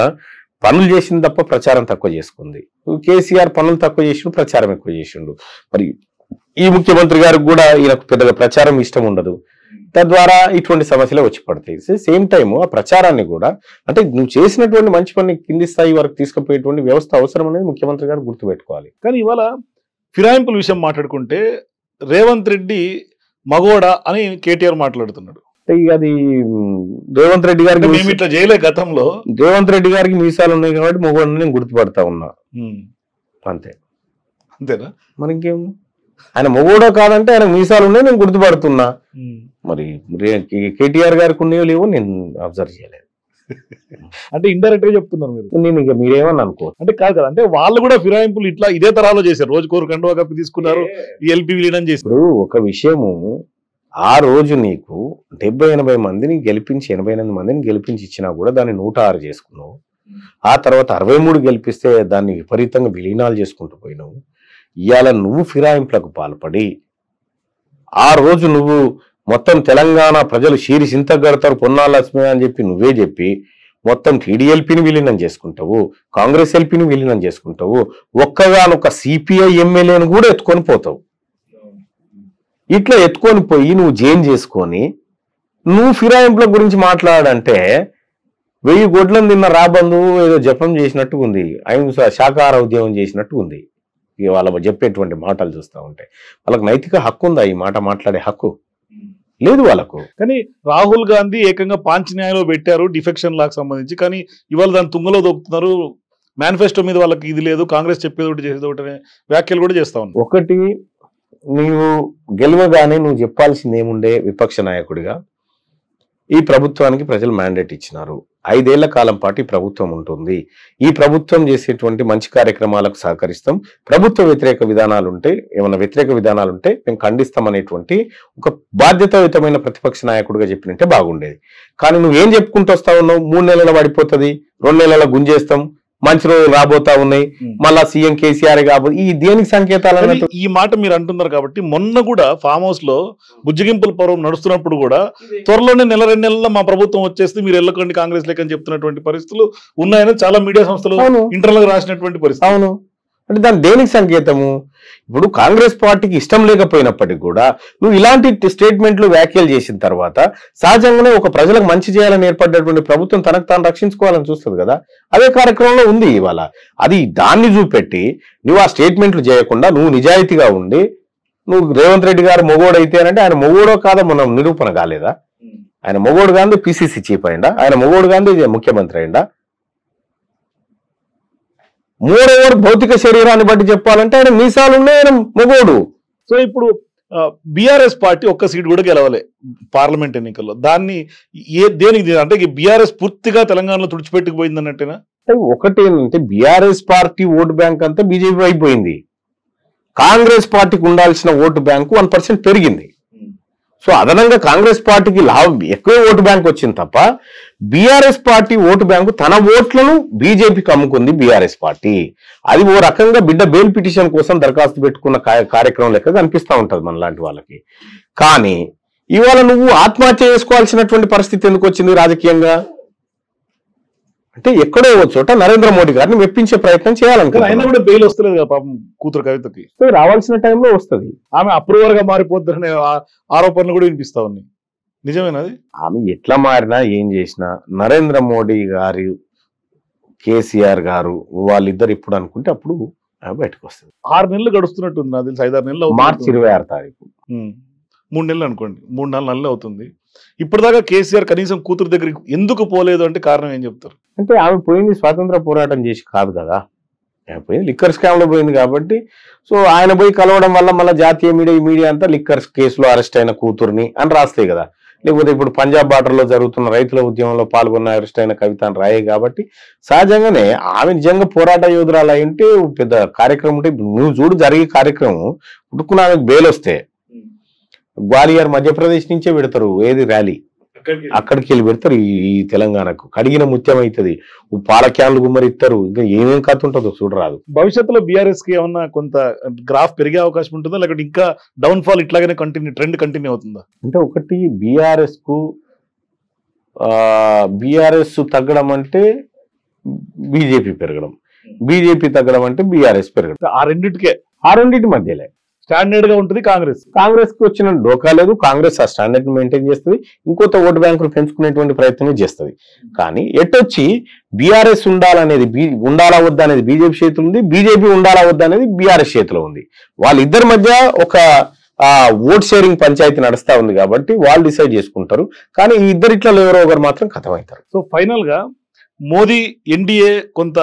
పనులు చేసింది తప్ప ప్రచారం తక్కువ చేసుకుంది. కేసీఆర్ పనులు తక్కువ చేసిండు, ప్రచారం ఎక్కువ చేసిండు. మరి ఈ ముఖ్యమంత్రి గారికి కూడా ఈయనకు పెద్దగా ప్రచారం ఇష్టం ఉండదు, తద్వారా ఇటువంటి సమస్యలు వచ్చి పడతాయి. సేమ్ టైం ఆ ప్రచారాన్ని కూడా, అంటే నువ్వు చేసినటువంటి మంచి పని కింది స్థాయి వరకు తీసుకుపోయేటువంటి వ్యవస్థ అవసరం అనేది ముఖ్యమంత్రి గారు గుర్తుపెట్టుకోవాలి. కానీ ఇవాళ ఫిరాయింపుల విషయం మాట్లాడుకుంటే రేవంత్ రెడ్డి మగోడా అని కేటీఆర్ మాట్లాడుతున్నాడు. ఇక అది రేవంత్ రెడ్డి గారికి మేము ఇట్లా చేయలే గతంలో, రేవంత్ రెడ్డి గారికి మీసాలు ఉన్నాయి కాబట్టి మగోడని నేను గుర్తుపడతా ఉన్నా, అంతే. అంతేనా? మరి ఇంకేం, ఆయన మగోడో కాదంటే ఆయన మీసాలు ఉన్నాయి నేను గుర్తుపడుతున్నా. మరి కేటీఆర్ గారికి ఉన్నాయో లేవో నేను అబ్జర్వ్ చేయలేదు. అంటే ఇండైరెక్ట్ గా చెప్తున్నారు మీరు. నేను ఇక మీరేమని అనుకో, అంటే కాదు కదా, అంటే వాళ్ళు కూడా ఫిరాయింపులు ఇట్లా ఇదే తరాలో చేశారు. రోజుకోరు కండువా కప్పి తీసుకున్నారు, ఎల్పీ విలీనం చేశారు. ఇప్పుడు ఒక విషయము, ఆ రోజు నీకు 70-80 మందిని గెలిపించి 88 మందిని గెలిపించి ఇచ్చినా కూడా దాన్ని 106 చేసుకున్నావు. ఆ తర్వాత 63 గెలిపిస్తే దాన్ని విపరీతంగా విలీనాలు చేసుకుంటూ పోయినావు. ఇవాళ నువ్వు ఫిరాయింపులకు పాల్పడి ఆ రోజు నువ్వు మొత్తం తెలంగాణ ప్రజలు షీరి సింతగడతారు పొన్నాల లక్ష్మి అని చెప్పి నువ్వే చెప్పి మొత్తం టీడీఎల్పీని విలీనం చేసుకుంటావు, కాంగ్రెస్ ఎల్పీని విలీనం చేసుకుంటావు, ఒక్కగానొక సిపిఐ ఎమ్మెల్యేను కూడా ఎత్తుకొని పోతావు. ఇట్లా ఎత్తుకొని పోయి నువ్వు జైన్ చేసుకొని నువ్వు ఫిరాయింపుల గురించి మాట్లాడంటే 1000 గొడ్లను తిన్న రాబందు ఏదో జపం చేసినట్టు ఉంది, అహింస శాకాహార ఉద్యమం చేసినట్టు ఉంది. ఇక వాళ్ళ చెప్పేటువంటి మాటలు చూస్తూ ఉంటే వాళ్ళకి నైతిక హక్కు ఉందా ఈ మాట మాట్లాడే హక్కు? లేదు వాళ్ళకు. కానీ రాహుల్ గాంధీ ఏకంగా పాంచన్యాయలో పెట్టారు డిఫెక్షన్ లాకు సంబంధించి, కానీ ఇవాళ దాని తుంగలో దొక్కుతున్నారు. మేనిఫెస్టో మీద వాళ్ళకి ఇది లేదు, కాంగ్రెస్ చెప్పేది ఒకటి చేసేది ఒకటి వ్యాఖ్యలు కూడా చేస్తా ఉన్నారు. ఒకటి, నువ్వు గెలవగానే నువ్వు చెప్పాల్సింది ఏముండే, విపక్ష నాయకుడిగా ఈ ప్రభుత్వానికి ప్రజలు మ్యాండేట్ ఇచ్చినారు, 5 ఏళ్ల కాలం పాటు ఈ ప్రభుత్వం ఉంటుంది, ఈ ప్రభుత్వం చేసేటువంటి మంచి కార్యక్రమాలకు సహకరిస్తాం, ప్రభుత్వ వ్యతిరేక విధానాలుంటే ఏమైనా వ్యతిరేక విధానాలుంటే మేము ఖండిస్తాం అనేటువంటి ఒక బాధ్యతాయుతమైన ప్రతిపక్ష నాయకుడిగా చెప్పినట్టే బాగుండేది. కానీ నువ్వేం చెప్పుకుంటూ వస్తా ఉన్నావు, 3 నెలల పడిపోతుంది, 2 నెలల గుంజేస్తాం, మంచి రోజులు రాబోతా ఉన్నాయి, మళ్ళా సీఎం కేసీఆర్ కాబోతు, ఈ దేనికి సంకేతాలు అన్నట్టు ఈ మాట మీరు అంటున్నారు. కాబట్టి మొన్న కూడా ఫామ్ హౌస్ లో బుజ్జగింపుల పర్వం నడుస్తున్నప్పుడు కూడా త్వరలోనే 1-2 నెలల్లో మా ప్రభుత్వం వచ్చేస్తే మీరు వెళ్ళకండి కాంగ్రెస్ లేకని చెప్తున్నటువంటి పరిస్థితులు ఉన్నాయని చాలా మీడియా సంస్థలు ఇంటర్నల్ గా రాసినటువంటి పరిస్థితి. అవును, అంటే దాని దేనికి సంకేతము? ఇప్పుడు కాంగ్రెస్ పార్టీకి ఇష్టం లేకపోయినప్పటికీ కూడా నువ్వు ఇలాంటి స్టేట్మెంట్లు వ్యాఖ్యలు చేసిన తర్వాత సహజంగానే ఒక ప్రజలకు మంచి చేయాలని ఏర్పడినటువంటి ప్రభుత్వం తనకు తాను రక్షించుకోవాలని చూస్తుంది కదా, అదే కార్యక్రమంలో ఉంది ఇవాళ. అది దాన్ని చూపెట్టి నువ్వు ఆ స్టేట్మెంట్లు చేయకుండా నువ్వు నిజాయితీగా ఉండి నువ్వు రేవంత్ రెడ్డి గారు మొగోడు అయితే అంటే ఆయన మొగోడో కాదో మనం నిరూపణ కాలేదా? ఆయన మొగోడు గాంధీ పిసిసి చీఫ్ అయిందా, ఆయన మొగోడు గాంధీ ముఖ్యమంత్రి అయిందా? మూడోవర్ భౌతిక శరీరాన్ని బట్టి చెప్పాలంటే ఆయన మీసాలు ఉన్నాయి, ఆయన మొగోడు. సో ఇప్పుడు బీఆర్ఎస్ పార్టీ ఒక్క సీట్ కూడా గెలవలే పార్లమెంట్ ఎన్నికల్లో. దాన్ని దేనికి అంటే బీఆర్ఎస్ పూర్తిగా తెలంగాణలో తుడిచిపెట్టుకుపోయింది అన్నట్టేనా? ఒకటి ఏంటంటే బీఆర్ఎస్ పార్టీ ఓటు బ్యాంక్ అంతా బీజేపీ అయిపోయింది, కాంగ్రెస్ పార్టీకి ఉండాల్సిన ఓటు బ్యాంకు 1% పెరిగింది. సో అదనంగా కాంగ్రెస్ పార్టీకి లాభం ఎక్కువ ఓటు బ్యాంక్ వచ్చింది తప్ప బీఆర్ఎస్ పార్టీ ఓటు బ్యాంకు తన ఓట్లను బీజేపీకి అమ్ముకుంది బీఆర్ఎస్ పార్టీ. అది ఓ రకంగా బిడ్డ బెయిల్ పిటిషన్ కోసం దరఖాస్తు పెట్టుకున్న కార్యక్రమం లెక్క కనిపిస్తూ ఉంటుంది మన లాంటి వాళ్ళకి. కానీ ఇవాళ నువ్వు ఆత్మహత్య చేసుకోవాల్సినటువంటి పరిస్థితి ఎందుకు వచ్చింది రాజకీయంగా అంటే ఎక్కడో చోట నరేంద్ర మోడీ గారిని మెప్పించే ప్రయత్నం చేయాలనుకుంటున్నారు. అయినా కూడా బెయిల్ వస్తలేదు కదా పాపం కూతురు కవితకి. రావాల్సిన టైంలో వస్తుంది, ఆమె అప్రూవర్ గా మారిపోతుందనే ఆరోపణలు కూడా వినిపిస్తా ఉన్నాయి. నిజమేనది? ఆమె ఎట్లా మారినా ఏం చేసినా నరేంద్ర మోడీ గారు కేసీఆర్ గారు వాళ్ళిద్దరు ఇప్పుడు అనుకుంటే అప్పుడు బయటకు వస్తుంది. 6 నెలలు గడుస్తున్నట్టుంది నాకు తెలిసి, 5-6 నెలలు. మార్చి 26 తారీఖు 3 నెలలు అనుకోండి, 3-4 నెలలు అవుతుంది. ఇప్పటిదాకా కేసీఆర్ కనీసం కూతురు దగ్గరికి ఎందుకు పోలేదు అంటే కారణం ఏం చెప్తారు? అంటే ఆమె పోయింది స్వాతంత్ర పోరాటం చేసి కాదు కదా, పోయింది లిక్కర్ స్కామ్ లో పోయింది కాబట్టి సో ఆయన పోయి కలవడం వల్ల మళ్ళీ జాతీయ మీడియా ఈ మీడియా అంతా లిక్కర్ కేసులో అరెస్ట్ అయిన కూతుర్ని అని రాస్తాయి కదా. లేకపోతే ఇప్పుడు పంజాబ్ బార్డర్లో జరుగుతున్న రైతుల ఉద్యమంలో పాల్గొన్న అరెస్ట్ అయిన కవిత అని రాయే కాబట్టి సహజంగానే ఆమె నిజంగా పోరాట యోధురాలు అయి ఉంటే పెద్ద కార్యక్రమం ఉంటే నువ్వు చూడు జరిగే కార్యక్రమం పుట్టుకున్న ఆమెకు బెయిల్ వస్తే గ్వాలియర్ మధ్యప్రదేశ్ నుంచే పెడతారు ఏది ర్యాలీ, అక్కడికి వెళ్ళి పెడతారు ఈ తెలంగాణకు కడిగిన ముత్యం అవుతుంది, పాల క్యాన్లు గుమ్మరిస్తారు, ఇంకా ఏమేం కథ ఉంటుందో చూడరాదు. భవిష్యత్తులో బీఆర్ఎస్ కి ఏమన్నా కొంత గ్రాఫ్ పెరిగే అవకాశం ఉంటుందా, లేకపోతే ఇంకా డౌన్ ఫాల్ ఇట్లాగనే ట్రెండ్ కంటిన్యూ అవుతుందా? అంటే ఒకటి బీఆర్ఎస్ తగ్గడం అంటే బీజేపీ పెరగడం, బీజేపీ తగ్గడం అంటే బీఆర్ఎస్ పెరగడం. ఆ రెండింటి మధ్యలే స్టాండర్డ్ గా ఉంటుంది. కాంగ్రెస్ కి వచ్చిన డోకా లేదు. కాంగ్రెస్ ఆ స్టాండర్డ్ మెయింటైన్ చేస్తుంది, ఇంకొక ఓటు బ్యాంకులు పెంచుకునేటువంటి ప్రయత్నమే చేస్తుంది. కానీ ఎట్టొచ్చి బీఆర్ఎస్ ఉండాలా వద్దా అనేది బీజేపీ చేతిలో ఉంది, బీజేపీ ఉండాలా వద్దా అనేది బీఆర్ఎస్ చేతిలో ఉంది. వాళ్ళిద్దరి మధ్య ఒక ఓట్ షేరింగ్ పంచాయతీ నడుస్తా ఉంది కాబట్టి వాళ్ళు డిసైడ్ చేసుకుంటారు. కానీ ఈ ఇద్దరిట్లో ఎవరో ఒకరు మాత్రం ఖతమవుతారు. సో ఫైనల్ గా మోదీ ఎన్డీఏ కొంత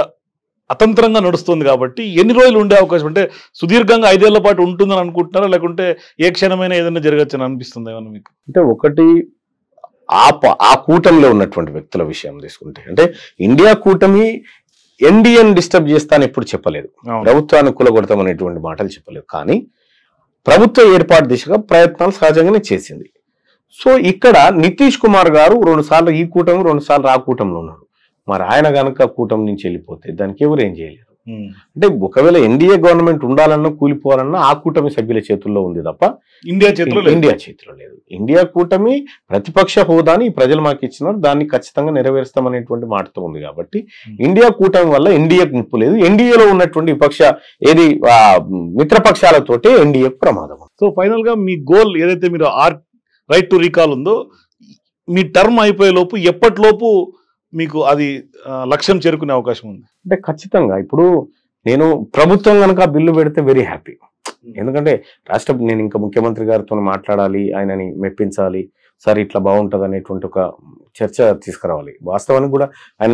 అతంత్రంగా నడుస్తుంది కాబట్టి ఎన్ని రోజులు ఉండే అవకాశం, అంటే సుదీర్ఘంగా 5 ఏళ్ల పాటు ఉంటుందని అనుకుంటున్నారా, లేకుంటే ఏ క్షణమైనా ఏదైనా జరగచ్చని అనిపిస్తుంది ఏమన్నా మీకు? అంటే ఒకటి ఆ కూటమిలో ఉన్నటువంటి వ్యక్తుల విషయం తీసుకుంటే, అంటే ఇండియా కూటమి ఎన్డీఏని డిస్టర్బ్ చేస్తాను ఎప్పుడు చెప్పలేదు, ప్రభుత్వాన్ని కూలగొడతామనేటువంటి మాటలు చెప్పలేదు. కానీ ప్రభుత్వ ఏర్పాటు దిశగా ప్రయత్నాలు సహజంగానే చేసింది. సో ఇక్కడ నితీష్ కుమార్ గారు 2 సార్లు ఈ కూటమి 2 సార్లు ఆ కూటమిలో ఉన్నారు. మరి ఆయన కనుక కూటమి నుంచి వెళ్ళిపోతే దానికి ఎవరు ఏం చేయలేరు. అంటే ఒకవేళ ఎన్డీఏ గవర్నమెంట్ ఉండాలన్నా కూలిపోవాలన్నా ఆ కూటమి సభ్యుల చేతుల్లో ఉంది తప్ప ఇండియా చేతిలో లేదు. ఇండియా కూటమి ప్రతిపక్ష హోదాని ప్రజలు మాకు ఇచ్చినారు, దాన్ని ఖచ్చితంగా నెరవేరుస్తామనేటువంటి మాటతో ఉంది కాబట్టి ఇండియా కూటమి వల్ల ఎన్డీఏకు ముప్పు లేదు. ఎన్డీఏలో ఉన్నటువంటి విపక్ష మిత్రపక్షాలతోటే ఎన్డీఏకు ప్రమాదం. సో ఫైనల్ గా మీ గోల్ ఏదైతే మీరు రైట్ టు రీకాల్ ఉందో, మీ టర్మ్ అయిపోయే లోపు ఎప్పటిలోపు మీకు అది లక్ష్యం చేరుకునే అవకాశం ఉంది? అంటే ఖచ్చితంగా ఇప్పుడు నేను ప్రభుత్వం కనుక బిల్లు పెడితే వెరీ హ్యాపీ. ఎందుకంటే నేను ఇంకా ముఖ్యమంత్రి గారితో మాట్లాడాలి, ఆయనని మెప్పించాలి, సార్ ఇట్లా బాగుంటుంది అనేటువంటి ఒక చర్చ తీసుకురావాలి. వాస్తవానికి కూడా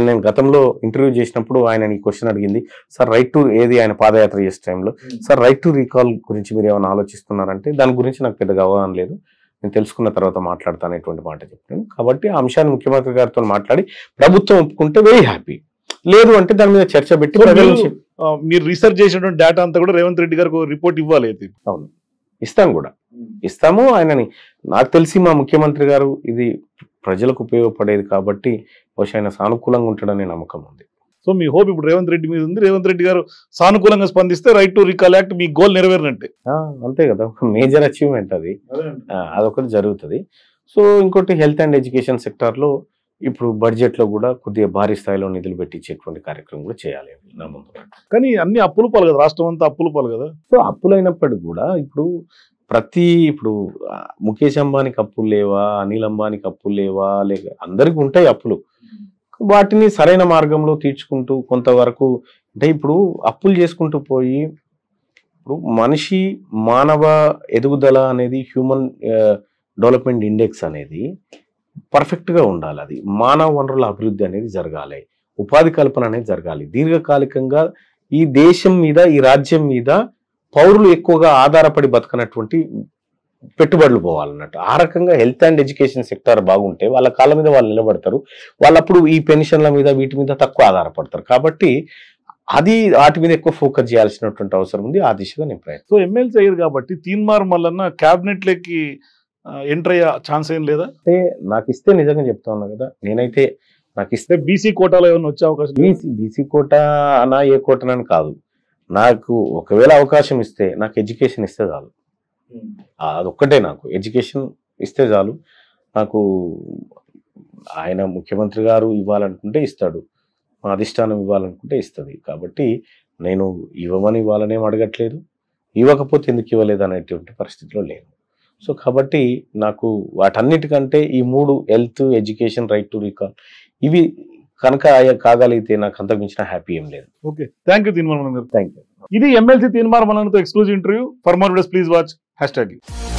నేను గతంలో ఇంటర్వ్యూ చేసినప్పుడు ఆయన ఈ క్వశ్చన్ అడిగింది, సార్ రైట్ టు ఆయన పాదయాత్ర చేసే టైంలో సార్ రైట్ టు రీకాల్ గురించి మీరు ఏమైనా ఆలోచిస్తున్నారంటే దాని గురించి నాకు పెద్దగా అవగాహన లేదు, నేను తెలుసుకున్న తర్వాత మాట్లాడతానేటువంటి మాట చెప్పాను. కాబట్టి ఆ అంశాన్ని ముఖ్యమంత్రి గారితో మాట్లాడి ప్రభుత్వం ఒప్పుకుంటే వెరీ హ్యాపీ, లేదు అంటే దాని మీద చర్చ పెట్టి మీరు రీసెర్చ్ చేసినటువంటి డేటా అంతా కూడా రేవంత్ రెడ్డి గారికి రిపోర్ట్ ఇవ్వాలి. అవును, ఇస్తాము. ఆయనని నాకు తెలిసి మా ముఖ్యమంత్రి గారు ఇది ప్రజలకు ఉపయోగపడేది కాబట్టి బహుశా ఆయన సానుకూలంగా ఉంటాడనే నమ్మకం ఉంది. సో మీ హోప్ ఇప్పుడు రేవంత్ రెడ్డి మీద ఉంది. రేవంత్ రెడ్డి గారు సానుకూలంగా స్పందిస్తే రైట్ టు రీకాల్ యాక్ట్ మీ గోల్ నెరవేరినట్టే. అంతే కదా, ఒక మేజర్ అచీవ్మెంట్ అదొకటి జరుగుతుంది. సో ఇంకోటి హెల్త్ అండ్ ఎడ్యుకేషన్ సెక్టార్లో ఇప్పుడు బడ్జెట్లో కూడా కొద్దిగా భారీ స్థాయిలో నిధులు పెట్టించేటువంటి కార్యక్రమం కూడా చేయాలి నా ముందు. కానీ అన్ని అప్పులు పాలు కదా, రాష్ట్రం అంతా అప్పులు పాలు కదా. సో అప్పులైనప్పటికీ కూడా ఇప్పుడు ముఖేష్ అంబానీకి అప్పులు లేవా, అనిల్ అంబానీకి అప్పులు లేవా, లేక అందరికీ ఉంటాయి అప్పులు. వాటిని సరైన మార్గంలో తీర్చుకుంటూ కొంతవరకు, అంటే ఇప్పుడు అప్పులు చేసుకుంటూ పోయి ఇప్పుడు మానవ ఎదుగుదల అనేది హ్యూమన్ డెవలప్మెంట్ ఇండెక్స్ అనేది పర్ఫెక్ట్గా ఉండాలి. అది మానవ వనరుల అభివృద్ధి అనేది జరగాలి, ఉపాధి కల్పన అనేది జరగాలి. దీర్ఘకాలికంగా ఈ దేశం మీద ఈ రాజ్యం మీద పౌరులు ఎక్కువగా ఆధారపడి బతకనటువంటి పెట్టుబడులు పోవాలన్నట్టు. ఆ రకంగా హెల్త్ అండ్ ఎడ్యుకేషన్ సెక్టార్ బాగుంటే వాళ్ళ కాళ్ళ మీద వాళ్ళు నిలబడతారు. వాళ్ళప్పుడు ఈ పెన్షన్ల మీద వీటి మీద తక్కువ ఆధారపడతారు. కాబట్టి వాటి మీద ఎక్కువ ఫోకస్ చేయాల్సినటువంటి అవసరం ఉంది. ఆ దిశగా నేను ప్రయత్నం. సో ఎమ్మెల్సీ అయ్యారు కాబట్టి తీన్మార్ మల్లన్న క్యాబినెట్ లోకి ఎంటర్ అయ్యే ఛాన్స్ ఏం లేదా? అంటే నాకు ఇస్తే నిజంగా చెప్తా ఉన్నా కదా, నేనైతే నాకు ఇస్తే బీసీ కోటాలో ఏమైనా వచ్చే అవకాశం? బీసీ కోటా అనా ఏ కోటనని కాదు, నాకు ఒకవేళ అవకాశం ఇస్తే నాకు ఎడ్యుకేషన్ ఇస్తే చాలు. అదొక్కటే, నాకు ఎడ్యుకేషన్ ఇస్తే చాలు. నాకు ఆయన ముఖ్యమంత్రి గారు ఇవ్వాలనుకుంటే ఇస్తాడు, మా అధిష్టానం ఇవ్వాలనుకుంటే ఇస్తుంది. కాబట్టి నేను ఇవ్వాలనేం అడగట్లేదు, ఇవ్వకపోతే ఎందుకు ఇవ్వలేదు అనేటువంటి పరిస్థితిలో లేను. సో కాబట్టి నాకు వాటన్నిటికంటే ఈ 3 health, education, right to recall ఇవి కనుక కాగలిగితే నాకు అంతకు మించిన హ్యాపీ ఏం లేదు. Okay, thank you Teenmar Mallanna గారు. Thank you. ఇది ఎమ్మెల్సీ తీన్మార్ మల్లన్నతో exclusive interview. For more videos please watch #.